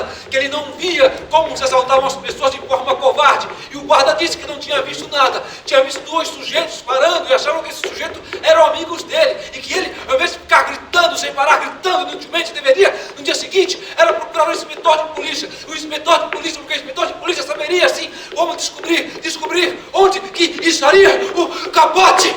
como se assaltavam as pessoas de forma covarde. E o guarda disse que não tinha visto nada. Tinha visto 2 sujeitos parando e acharam que esses sujeitos eram amigos dele. E que ele, ao invés de ficar gritando sem parar, gritando inutilmente, deveria, no dia seguinte, era procurar o inspetor de polícia. O inspetor de polícia, porque o inspetor de polícia saberia, assim, como descobrir onde que estaria o Capote.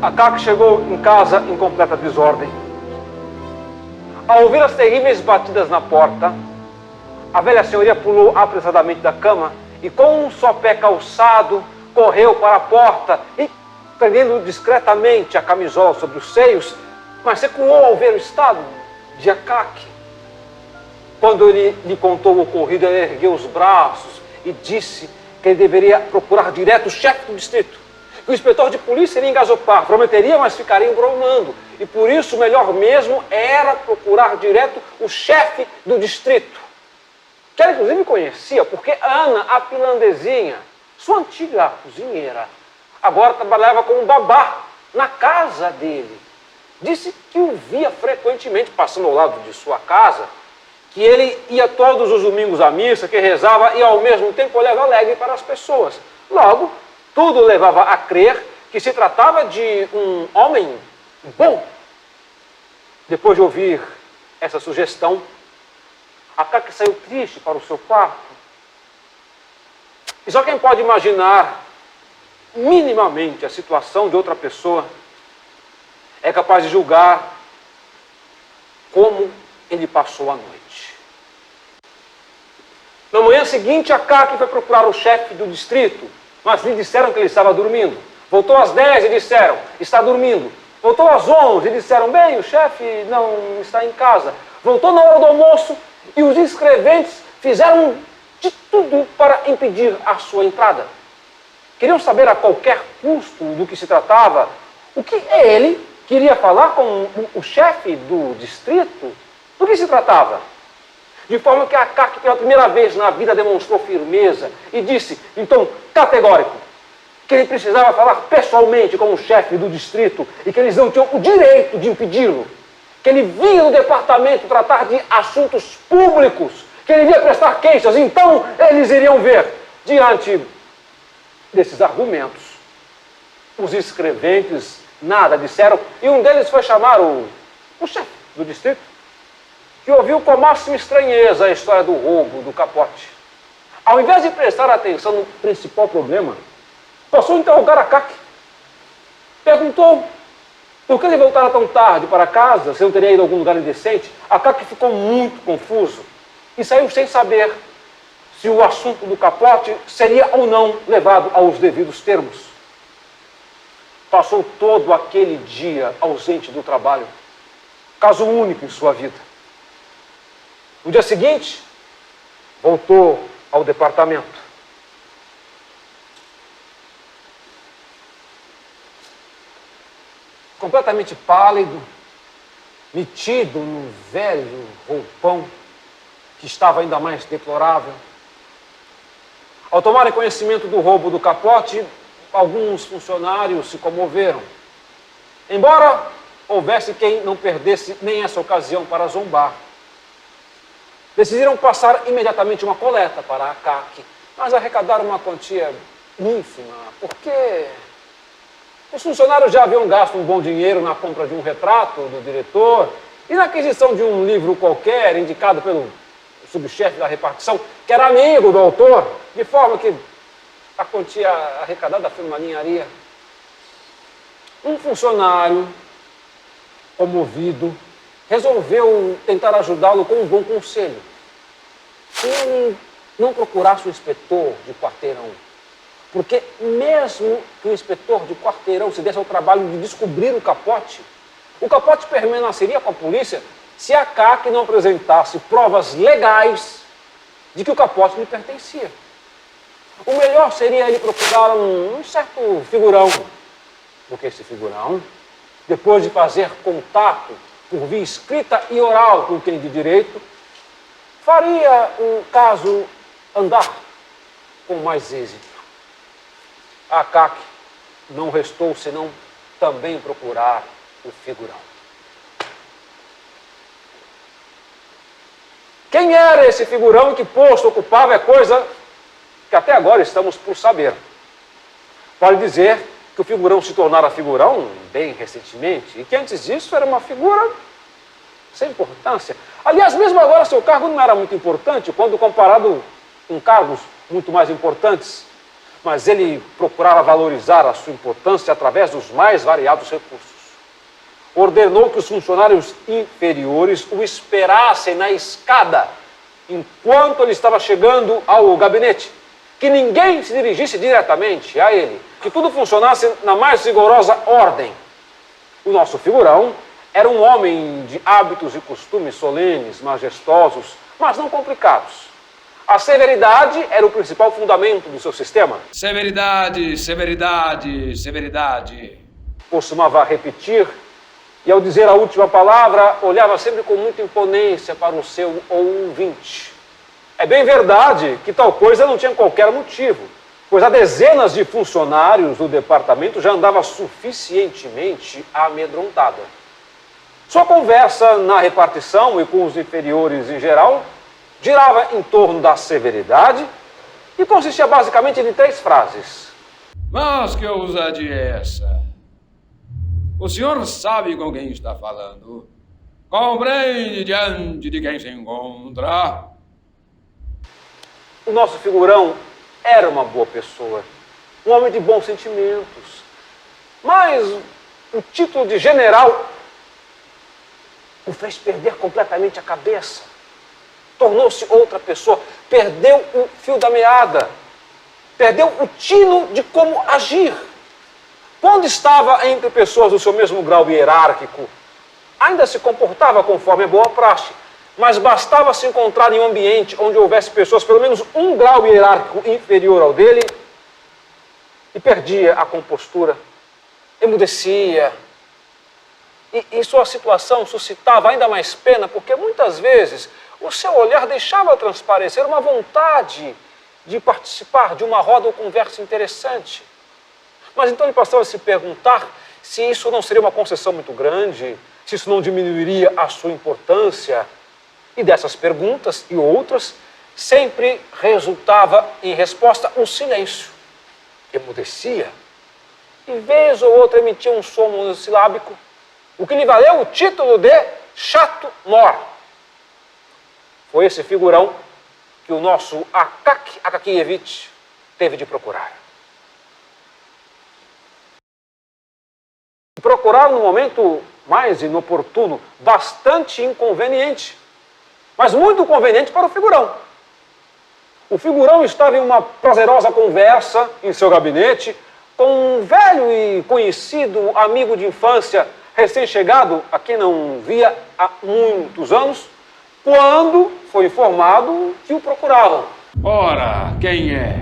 A Kaki chegou em casa em completa desordem. Ao ouvir as terríveis batidas na porta, a velha senhoria pulou apressadamente da cama e, com um só pé calçado, correu para a porta e, prendendo discretamente a camisola sobre os seios, mas recuou ao ver o estado de Akaki. Quando ele lhe contou o ocorrido, ele ergueu os braços e disse que ele deveria procurar direto o chefe do distrito. O inspetor de polícia iria engasopar, prometeria, mas ficaria embromando. E por isso o melhor mesmo era procurar direto o chefe do distrito. Que ela inclusive conhecia, porque Ana, a finlandesinha, sua antiga cozinheira, agora trabalhava como babá na casa dele. Disse que o via frequentemente passando ao lado de sua casa, que ele ia todos os domingos à missa, que rezava e ao mesmo tempo olhava alegre para as pessoas. Logo, tudo levava a crer que se tratava de um homem bom. Depois de ouvir essa sugestão, a Kaki saiu triste para o seu quarto. E só quem pode imaginar minimamente a situação de outra pessoa é capaz de julgar como ele passou a noite. Na manhã seguinte, a Kaki foi procurar o chefe do distrito, mas lhe disseram que ele estava dormindo. Voltou às 10 e disseram, está dormindo. Voltou às 11 e disseram, bem, o chefe não está em casa. Voltou na hora do almoço e os escreventes fizeram de tudo para impedir a sua entrada. Queriam saber a qualquer custo do que se tratava, o que ele queria falar com o chefe do distrito, do que se tratava. De forma que a Kaki, pela primeira vez na vida, demonstrou firmeza e disse, em tom categórico, que ele precisava falar pessoalmente com o chefe do distrito e que eles não tinham o direito de impedi-lo. Que ele vinha no departamento tratar de assuntos públicos, que ele ia prestar queixas, então eles iriam ver. Diante desses argumentos, os escreventes nada disseram e um deles foi chamar o chefe do distrito, que ouviu com a máxima estranheza a história do roubo do Capote. Ao invés de prestar atenção no principal problema, passou a interrogar a Kaki. Perguntou por que ele voltara tão tarde para casa, se não teria ido a algum lugar indecente. A Kaki ficou muito confuso e saiu sem saber se o assunto do Capote seria ou não levado aos devidos termos. Passou todo aquele dia ausente do trabalho, caso único em sua vida. No dia seguinte, voltou ao departamento. Completamente pálido, metido no velho roupão, que estava ainda mais deplorável. Ao tomarem conhecimento do roubo do Capote, alguns funcionários se comoveram. Embora houvesse quem não perdesse nem essa ocasião para zombar. Decidiram passar imediatamente uma coleta para a Kaki, mas arrecadaram uma quantia ínfima, porque os funcionários já haviam gasto um bom dinheiro na compra de um retrato do diretor e na aquisição de um livro qualquer indicado pelo subchefe da repartição, que era amigo do autor, de forma que a quantia arrecadada foi uma ninharia. Um funcionário, comovido, resolveu tentar ajudá-lo com um bom conselho. Se ele não procurasse o inspetor de quarteirão, Porque mesmo que o inspetor de quarteirão se desse ao trabalho de descobrir o capote permaneceria com a polícia se a CAC não apresentasse provas legais de que o capote lhe pertencia. O melhor seria ele procurar um certo figurão, porque esse figurão, depois de fazer contato por via escrita e oral com quem de direito, faria o caso andar com mais êxito. A CAC não restou senão também procurar o figurão. Quem era esse figurão e que posto ocupava é coisa que até agora estamos por saber. Vale dizer que o figurão se tornara figurão bem recentemente e que antes disso era uma figura sem importância. Aliás, mesmo agora seu cargo não era muito importante quando comparado com cargos muito mais importantes, mas ele procurava valorizar a sua importância através dos mais variados recursos. Ordenou que os funcionários inferiores o esperassem na escada enquanto ele estava chegando ao gabinete, que ninguém se dirigisse diretamente a ele, que tudo funcionasse na mais rigorosa ordem. O nosso figurão era um homem de hábitos e costumes solenes, majestosos, mas não complicados. A severidade era o principal fundamento do seu sistema. Severidade, severidade, severidade. Costumava repetir, e ao dizer a última palavra, olhava sempre com muita imponência para o seu ouvinte. É bem verdade que tal coisa não tinha qualquer motivo, pois há dezenas de funcionários do departamento já andava suficientemente amedrontada. Sua conversa na repartição e com os inferiores em geral girava em torno da severidade e consistia basicamente em 3 frases. Mas que ousadia é essa? O senhor sabe com quem está falando? Compreende diante de quem se encontra? O nosso figurão era uma boa pessoa, um homem de bons sentimentos, mas o título de general o fez perder completamente a cabeça. Tornou-se outra pessoa, perdeu o fio da meada, perdeu o tino de como agir. Quando estava entre pessoas do seu mesmo grau hierárquico, ainda se comportava conforme a boa praxe, mas bastava se encontrar em um ambiente onde houvesse pessoas pelo menos um grau hierárquico inferior ao dele e perdia a compostura, emudecia. E sua situação suscitava ainda mais pena, porque muitas vezes o seu olhar deixava transparecer uma vontade de participar de uma roda ou conversa interessante. Mas então ele passava a se perguntar se isso não seria uma concessão muito grande, se isso não diminuiria a sua importância. E dessas perguntas e outras, sempre resultava em resposta um silêncio. Emudecia e vez ou outra emitia um som monossilábico, o que lhe valeu o título de chato mor. Foi esse figurão que o nosso Akaki Akakievich teve de procurar. Procurar no momento mais inoportuno, bastante inconveniente, mas muito conveniente para o figurão. O figurão estava em uma prazerosa conversa em seu gabinete com um velho e conhecido amigo de infância, recém-chegado, a quem não via há muitos anos, quando foi informado que o procuravam. Ora, quem é?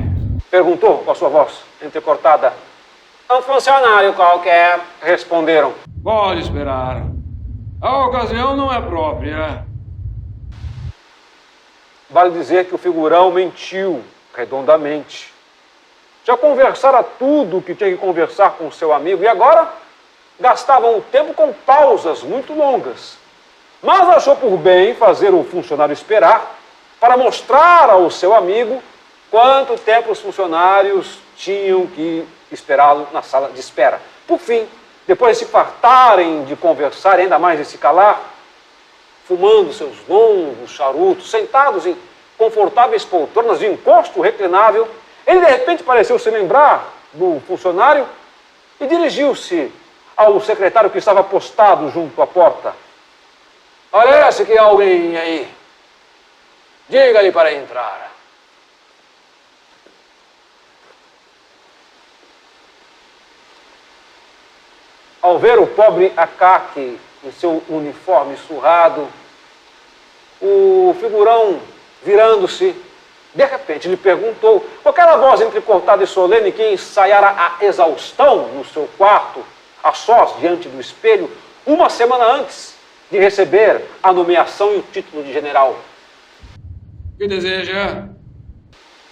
Perguntou com a sua voz entrecortada. Um funcionário qualquer, responderam. Pode esperar. A ocasião não é própria. Vale dizer que o figurão mentiu redondamente. Já conversara tudo o que tinha que conversar com o seu amigo e agora gastavam o tempo com pausas muito longas. Mas achou por bem fazer o funcionário esperar para mostrar ao seu amigo quanto tempo os funcionários tinham que esperá-lo na sala de espera. Por fim, depois de se fartarem de conversar, ainda mais de se calar, fumando seus longos charutos, sentados em confortáveis poltronas de encosto reclinável, ele de repente pareceu se lembrar do funcionário e dirigiu-se ao secretário que estava postado junto à porta. Parece que há alguém aí. Diga-lhe para entrar. Ao ver o pobre Akaki em seu uniforme surrado, o figurão, virando-se, de repente lhe perguntou, com aquela voz entrecortada e solene que ensaiara a exaustão no seu quarto, a sós, diante do espelho, uma semana antes de receber a nomeação e o título de general. Que deseja?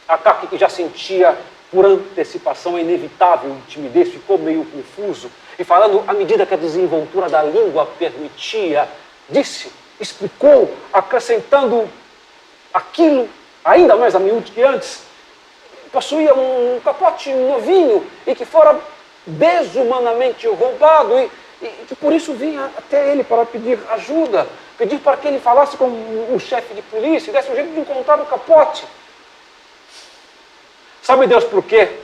Akaki, que já sentia por antecipação a inevitável timidez, ficou meio confuso e, falando à medida que a desenvoltura da língua permitia, disse, explicou, acrescentando aquilo ainda mais a miúde que antes. Possuía um capote novinho e que fora desumanamente roubado e que por isso vinha até ele para pedir ajuda, pedir para que ele falasse com o chefe de polícia e desse um jeito de encontrar o capote. Sabe Deus por quê?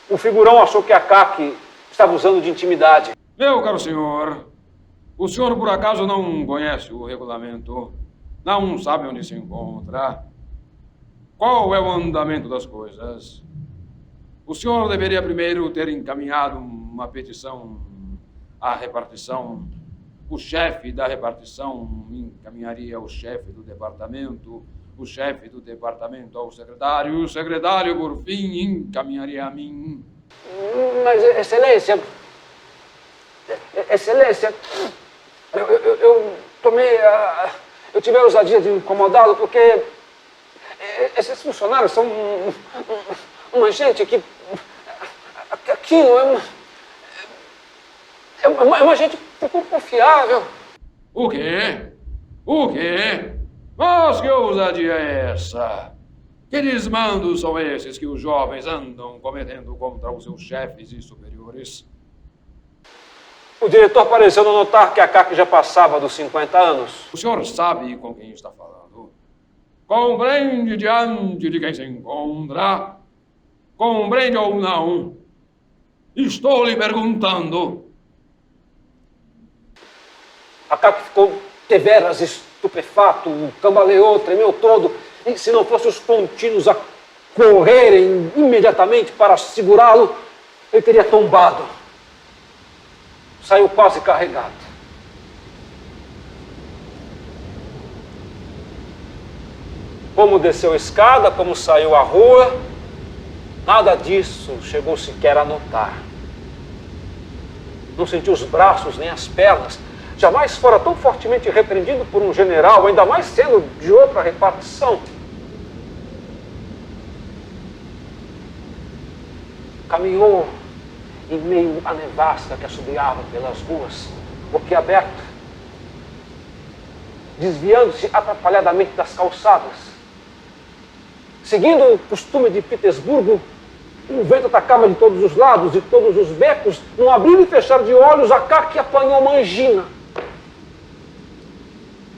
O figurão achou que Akaki estava usando de intimidade. Meu caro senhor, o senhor por acaso não conhece o regulamento? Não sabe onde se encontra? Qual é o andamento das coisas? O senhor deveria primeiro ter encaminhado uma petição à repartição. O chefe da repartição encaminharia ao chefe do departamento, o chefe do departamento ao secretário, o secretário, por fim, encaminharia a mim. Mas, excelência, eu tomei eu tive a ousadia de incomodá-lo porque esses funcionários são uma gente que aquilo é uma gente pouco confiável. O quê? O quê? Mas que ousadia é essa? Que desmandos são esses que os jovens andam cometendo contra os seus chefes e superiores? O diretor pareceu não notar que Akaki já passava dos 50 anos. O senhor sabe com quem está falando? Compreende diante de quem se encontra? Compreende ou não? Estou lhe perguntando. Akaki ficou deveras estupefato, cambaleou, tremeu todo, e se não fossem os contínuos a correrem imediatamente para segurá-lo, ele teria tombado. Saiu quase carregado. Como desceu a escada, como saiu à rua, nada disso chegou sequer a notar. Não sentiu os braços nem as pernas. Jamais fora tão fortemente repreendido por um general, ainda mais sendo de outra repartição. Caminhou em meio à nevasca que assobiava pelas ruas, boquiaberto, desviando-se atrapalhadamente das calçadas. Seguindo o costume de Petersburgo, o vento atacava de todos os lados, de todos os becos. Num abrir e fechar de olhos, Akaki apanhou uma angina.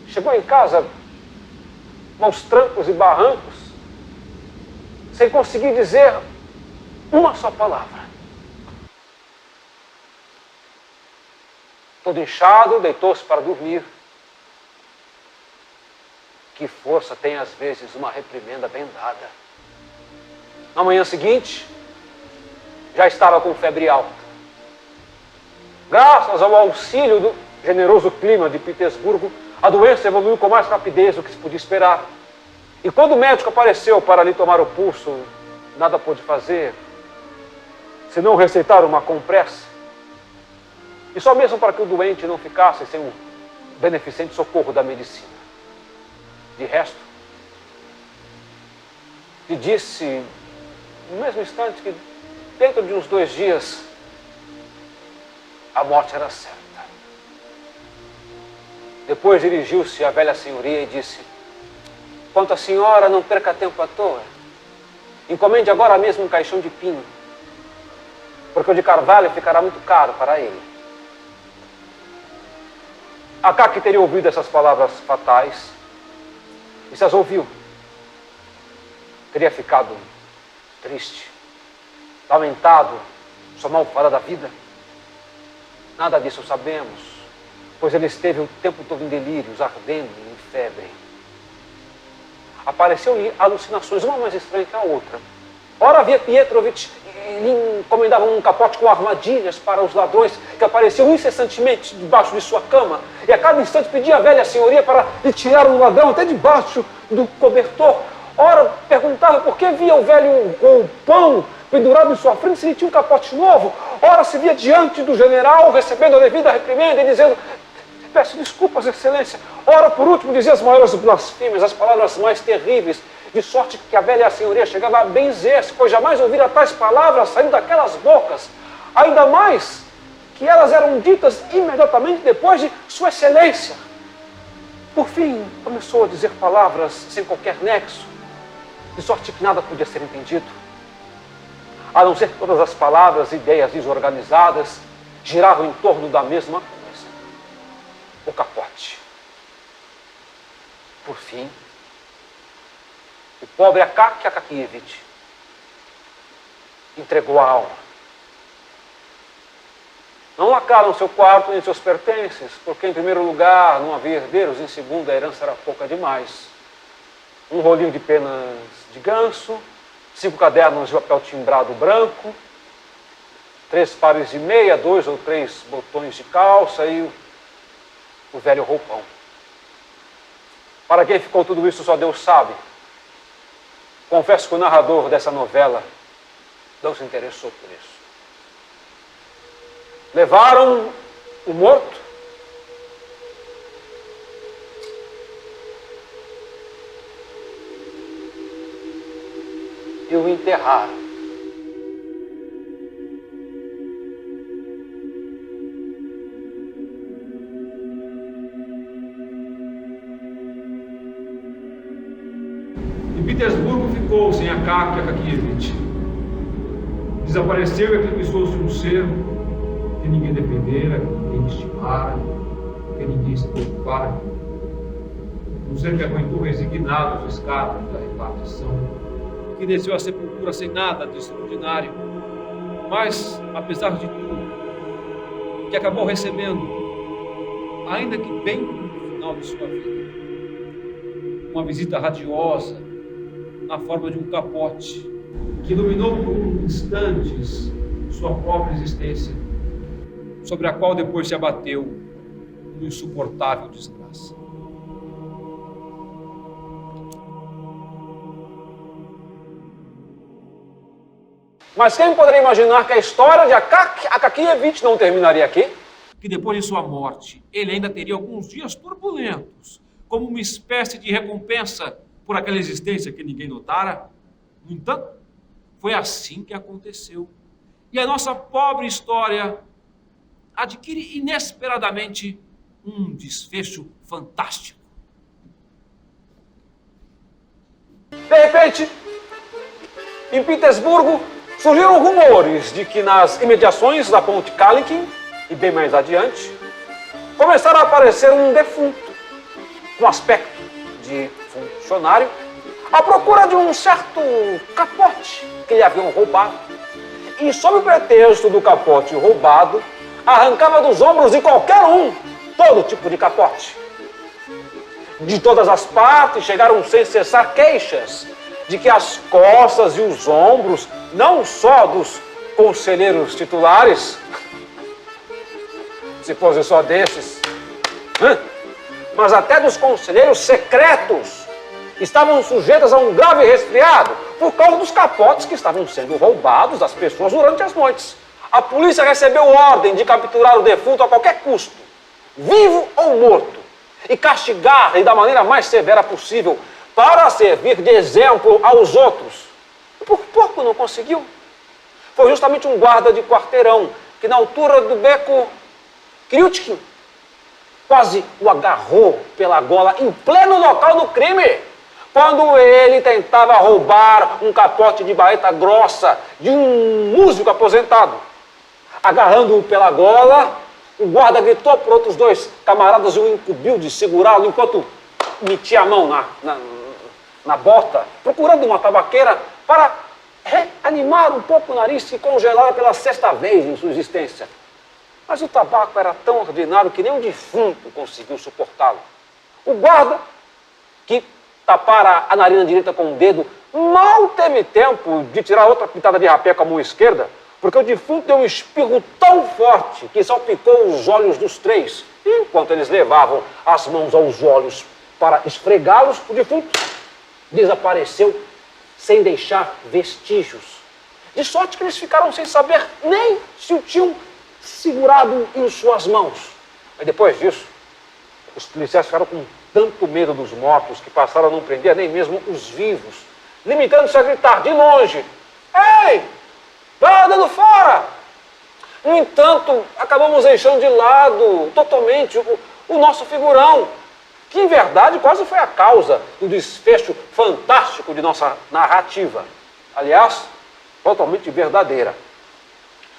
Chegou em casa aos trancos e barrancos, sem conseguir dizer uma só palavra. Todo inchado, deitou-se para dormir. Que força tem, às vezes, uma reprimenda bem dada. Na manhã seguinte, já estava com febre alta. Graças ao auxílio do generoso clima de Petersburgo, a doença evoluiu com mais rapidez do que se podia esperar. E quando o médico apareceu para lhe tomar o pulso, nada pôde fazer, senão receitar uma compressa. E só mesmo para que o doente não ficasse sem um beneficente socorro da medicina. De resto, lhe disse, no mesmo instante, que dentro de uns 2 dias, a morte era certa. Depois dirigiu-se à velha senhoria e disse, quanto à senhora, não perca tempo à toa. Encomende agora mesmo um caixão de pinho, porque o de carvalho ficará muito caro para ele. Akaki teria ouvido essas palavras fatais, e se as ouviu, teria ficado triste, lamentado, sua malfada da vida. Nada disso sabemos, pois ele esteve o tempo todo em delírios, ardendo em febre. Apareceu-lhe alucinações, uma mais estranha que a outra. Ora via Pietrovitch lhe encomendavam um capote com armadilhas para os ladrões que apareciam incessantemente debaixo de sua cama. E a cada instante pedia à velha senhoria para lhe tirar o ladrão até debaixo do cobertor. Ora, perguntava por que via o velho roupão pendurado em sua frente se ele tinha um capote novo. Ora, se via diante do general recebendo a devida reprimenda e dizendo: peço desculpas, excelência. Ora, por último, dizia as maiores blasfêmias, as palavras mais terríveis, de sorte que a velha senhoria chegava a benzer-se, pois jamais ouvira tais palavras saindo daquelas bocas. Ainda mais que elas eram ditas imediatamente depois de Sua Excelência. Por fim, começou a dizer palavras sem qualquer nexo, de sorte que nada podia ser entendido, a não ser que todas as palavras e ideias desorganizadas giravam em torno da mesma coisa: o capote. Por fim, o pobre Akaky Akakievich entregou a alma. Não lacraram seu quarto nem seus pertences, porque em primeiro lugar não havia herdeiros, em segundo a herança era pouca demais. Um rolinho de penas de ganso, 5 cadernos de papel timbrado branco, 3 pares de meia, 2 ou 3 botões de calça e o velho roupão. Para quem ficou tudo isso só Deus sabe. Confesso que o narrador dessa novela não se interessou por isso. Levaram o morto e o enterraram. Em Petersburgo ficou sem Akaky Akakievich. Desapareceu e eclipsou-se um ser que ninguém defendera, que ninguém estimara, que ninguém se preocupara. Um ser que aguentou resignado os escadas da repartição, que desceu à sepultura sem nada de extraordinário, mas, apesar de tudo, que acabou recebendo, ainda que bem no final de sua vida, uma visita radiosa na forma de um capote que iluminou por instantes sua própria existência, sobre a qual depois se abateu uma insuportável desgraça. Mas quem poderia imaginar que a história de Akaky Akakievich não terminaria aqui? Que depois de sua morte, ele ainda teria alguns dias turbulentos, como uma espécie de recompensa por aquela existência que ninguém notara. No entanto, foi assim que aconteceu. E a nossa pobre história adquire inesperadamente um desfecho fantástico. De repente, em Petersburgo, surgiram rumores de que nas imediações da ponte Kalikin, e bem mais adiante, começaram a aparecer um defunto, com aspecto de funcionário, à procura de um certo capote que lhe haviam roubado. E sob o pretexto do capote roubado, arrancava dos ombros de qualquer um todo tipo de capote. De todas as partes chegaram sem cessar queixas de que as costas e os ombros, não só dos conselheiros titulares, se fosse só desses, mas até dos conselheiros secretos, estavam sujeitas a um grave resfriado por causa dos capotes que estavam sendo roubados das pessoas durante as noites. A polícia recebeu ordem de capturar o defunto a qualquer custo, vivo ou morto, e castigar-lhe da maneira mais severa possível para servir de exemplo aos outros. E por pouco não conseguiu. Foi justamente um guarda de quarteirão que, na altura do beco Kryutkin, quase o agarrou pela gola em pleno local do crime, quando ele tentava roubar um capote de baeta grossa de um músico aposentado. Agarrando-o pela gola, o guarda gritou para outros 2 camaradas e o incumbiu de segurá-lo enquanto metia a mão na bota, procurando uma tabaqueira para reanimar um pouco o nariz que congelara pela 6ª vez em sua existência. Mas o tabaco era tão ordinário que nem um defunto conseguiu suportá-lo. O guarda, que tapara a narina direita com o dedo, Mal teve tempo de tirar outra pitada de rapé com a mão esquerda, porque o defunto deu um espirro tão forte que salpicou os olhos dos três. E enquanto eles levavam as mãos aos olhos para esfregá-los, o defunto desapareceu sem deixar vestígios. De sorte que eles ficaram sem saber nem se o tinham segurado em suas mãos. Mas depois disso, os policiais ficaram com tanto medo dos mortos que passaram a não prender nem mesmo os vivos, limitando-se a gritar de longe: "Ei, vai dando fora!" No entanto, acabamos deixando de lado totalmente o nosso figurão, que em verdade quase foi a causa do desfecho fantástico de nossa narrativa. Aliás, totalmente verdadeira.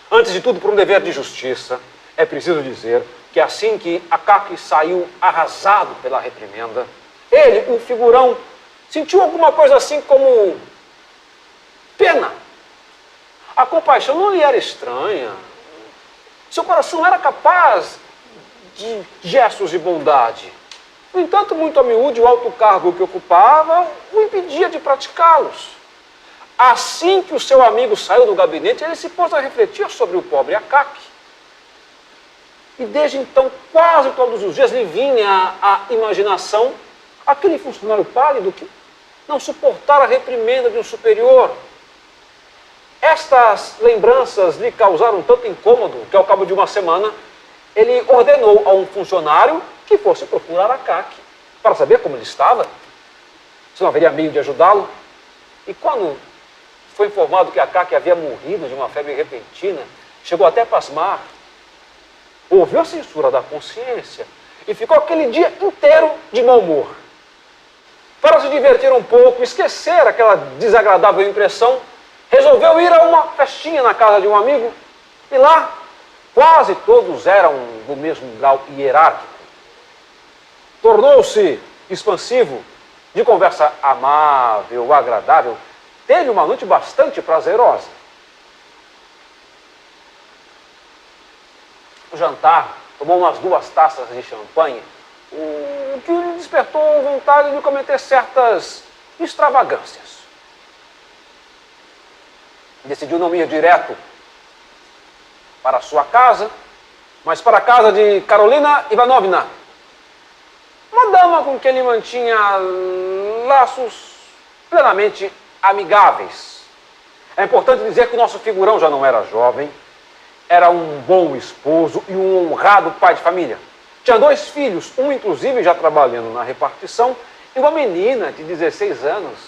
Antes de tudo, por um dever de justiça, é preciso dizer que assim que Akaki saiu arrasado pela reprimenda, ele, o figurão, sentiu alguma coisa assim como pena. A compaixão não lhe era estranha. Seu coração era capaz de gestos de bondade. No entanto, muito a miúde, o alto cargo que ocupava o impedia de praticá-los. Assim que o seu amigo saiu do gabinete, ele se pôs a refletir sobre o pobre Akaki. E desde então, quase todos os dias, lhe vinha à imaginação aquele funcionário pálido que não suportara a reprimenda de um superior. Estas lembranças lhe causaram tanto incômodo que, ao cabo de uma semana, ele ordenou a um funcionário que fosse procurar Akaki para saber como ele estava, se não haveria meio de ajudá-lo. E quando foi informado que Akaki havia morrido de uma febre repentina, chegou até a pasmar. Ouviu a censura da consciência e ficou aquele dia inteiro de mau humor. Para se divertir um pouco, esquecer aquela desagradável impressão, resolveu ir a uma festinha na casa de um amigo e lá quase todos eram do mesmo grau hierárquico. Tornou-se expansivo, de conversa amável, agradável, teve uma noite bastante prazerosa. No jantar, tomou umas 2 taças de champanhe, o que lhe despertou vontade de cometer certas extravagâncias. Decidiu não ir direto para a sua casa, mas para a casa de Karolina Ivanovna, uma dama com quem ele mantinha laços plenamente amigáveis. É importante dizer que o nosso figurão já não era jovem, era um bom esposo e um honrado pai de família. Tinha 2 filhos, um inclusive já trabalhando na repartição, e uma menina de 16 anos,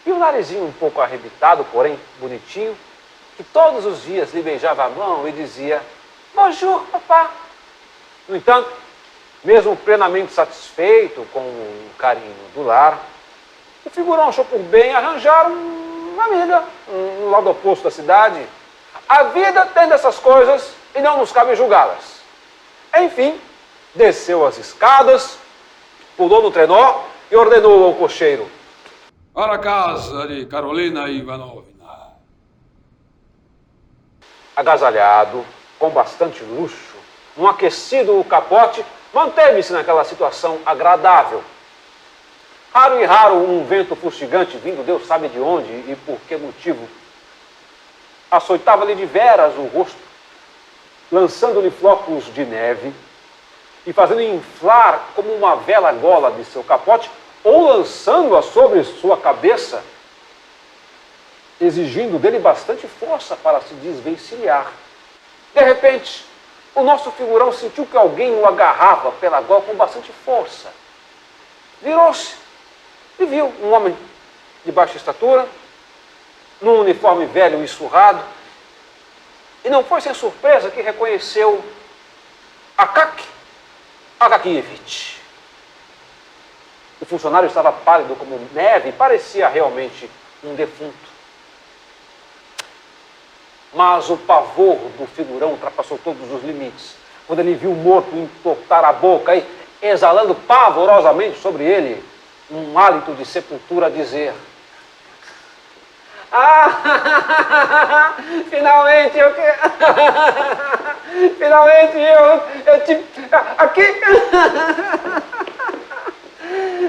e um narizinho um pouco arrebitado, porém bonitinho, que todos os dias lhe beijava a mão e dizia: "Bonjour, papá." No entanto, mesmo plenamente satisfeito com o carinho do lar, o figurão achou por bem arranjar uma amiga no lado oposto da cidade. A vida tem dessas coisas e não nos cabe julgá-las. Enfim, desceu as escadas, pulou no trenó e ordenou ao cocheiro: Para a casa de Karolina Ivanovna. Agasalhado, com bastante luxo, num aquecido capote, manteve-se naquela situação agradável. Raro e raro um vento fustigante vindo Deus sabe de onde e por que motivo açoitava-lhe de veras o rosto, lançando-lhe flocos de neve e fazendo inflar como uma vela a gola de seu capote, ou lançando-a sobre sua cabeça, exigindo dele bastante força para se desvencilhar. De repente, o nosso figurão sentiu que alguém o agarrava pela gola com bastante força. Virou-se e viu um homem de baixa estatura, num uniforme velho e surrado, e não foi sem surpresa que reconheceu Akaki Akakievich. O funcionário estava pálido como neve e parecia realmente um defunto. Mas o pavor do figurão ultrapassou todos os limites, quando ele viu o morto entortar a boca e, exalando pavorosamente sobre ele um hálito de sepultura, dizer: "Ah, finalmente eu que... finalmente eu te... aqui...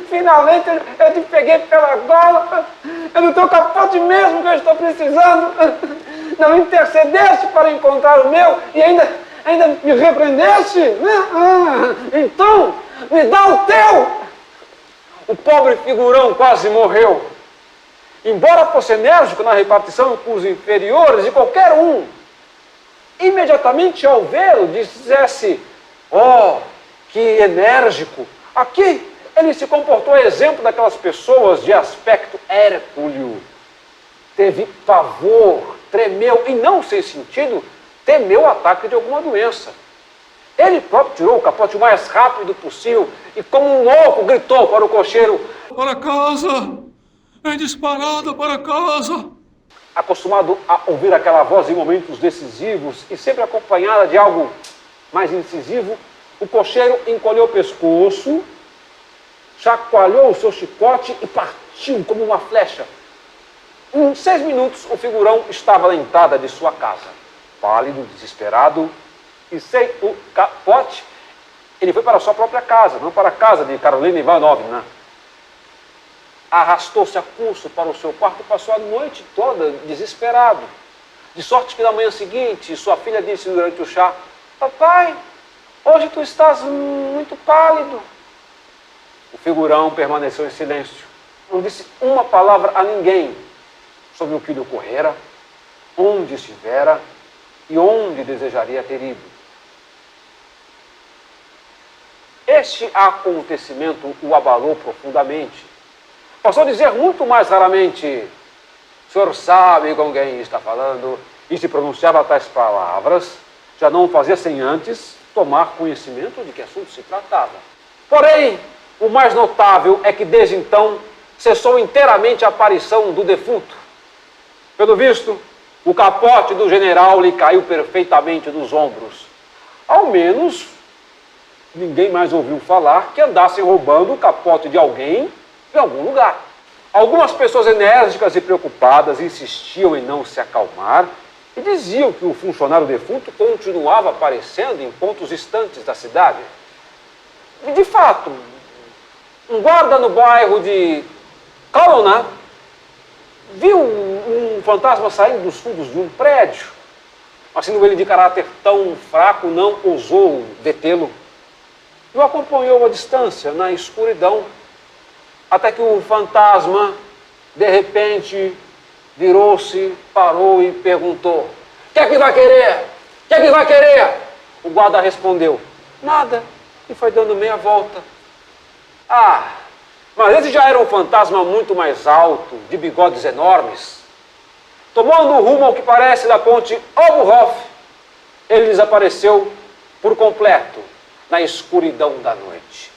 finalmente eu te peguei pela gola, eu não estou capaz capote mesmo que eu estou precisando. Não intercedeste para encontrar o meu e ainda me repreendeste? Então, me dá o teu! O pobre figurão quase morreu. Embora fosse enérgico na repartição com os inferiores e qualquer um, imediatamente ao vê-lo, dissesse: oh, que enérgico! Aqui ele se comportou a exemplo daquelas pessoas de aspecto hérculeo. Teve pavor, tremeu e, não sem sentido, temeu o ataque de alguma doença. Ele próprio tirou o capote o mais rápido possível e, como um louco, gritou para o cocheiro: para casa! Em disparada para casa! Acostumado a ouvir aquela voz em momentos decisivos e sempre acompanhada de algo mais incisivo, o cocheiro encolheu o pescoço, chacoalhou o seu chicote e partiu como uma flecha. Em 6 minutos, o figurão estava na entrada de sua casa. Pálido, desesperado e sem o capote, ele foi para a sua própria casa, não para a casa de Carolina Ivanovna. Arrastou-se a pulso para o seu quarto e passou a noite toda desesperado. De sorte que na manhã seguinte, sua filha disse durante o chá: papai, hoje tu estás muito pálido. O figurão permaneceu em silêncio. Não disse uma palavra a ninguém sobre o que lhe ocorrera, onde estivera e onde desejaria ter ido. Este acontecimento o abalou profundamente. Passou a dizer muito mais raramente: o senhor sabe com quem está falando, e se pronunciava tais palavras, já não o fazia sem antes tomar conhecimento de que assunto se tratava. Porém, o mais notável é que desde então cessou inteiramente a aparição do defunto. Pelo visto, o capote do general lhe caiu perfeitamente dos ombros. Ao menos, ninguém mais ouviu falar que andassem roubando o capote de alguém em algum lugar. Algumas pessoas enérgicas e preocupadas insistiam em não se acalmar e diziam que o funcionário defunto continuava aparecendo em pontos distantes da cidade. E, de fato, um guarda no bairro de Kalona viu um fantasma saindo dos fundos de um prédio. Mas, sendo ele de caráter tão fraco, não ousou detê-lo. E o acompanhou à distância, na escuridão, até que o fantasma, de repente, virou-se, parou e perguntou: o que é que vai querer? O que é que vai querer? O guarda respondeu: nada, e foi dando meia volta. Ah, mas esse já era um fantasma muito mais alto, de bigodes enormes. Tomando o rumo ao que parece da ponte Obuhoff, ele desapareceu por completo na escuridão da noite.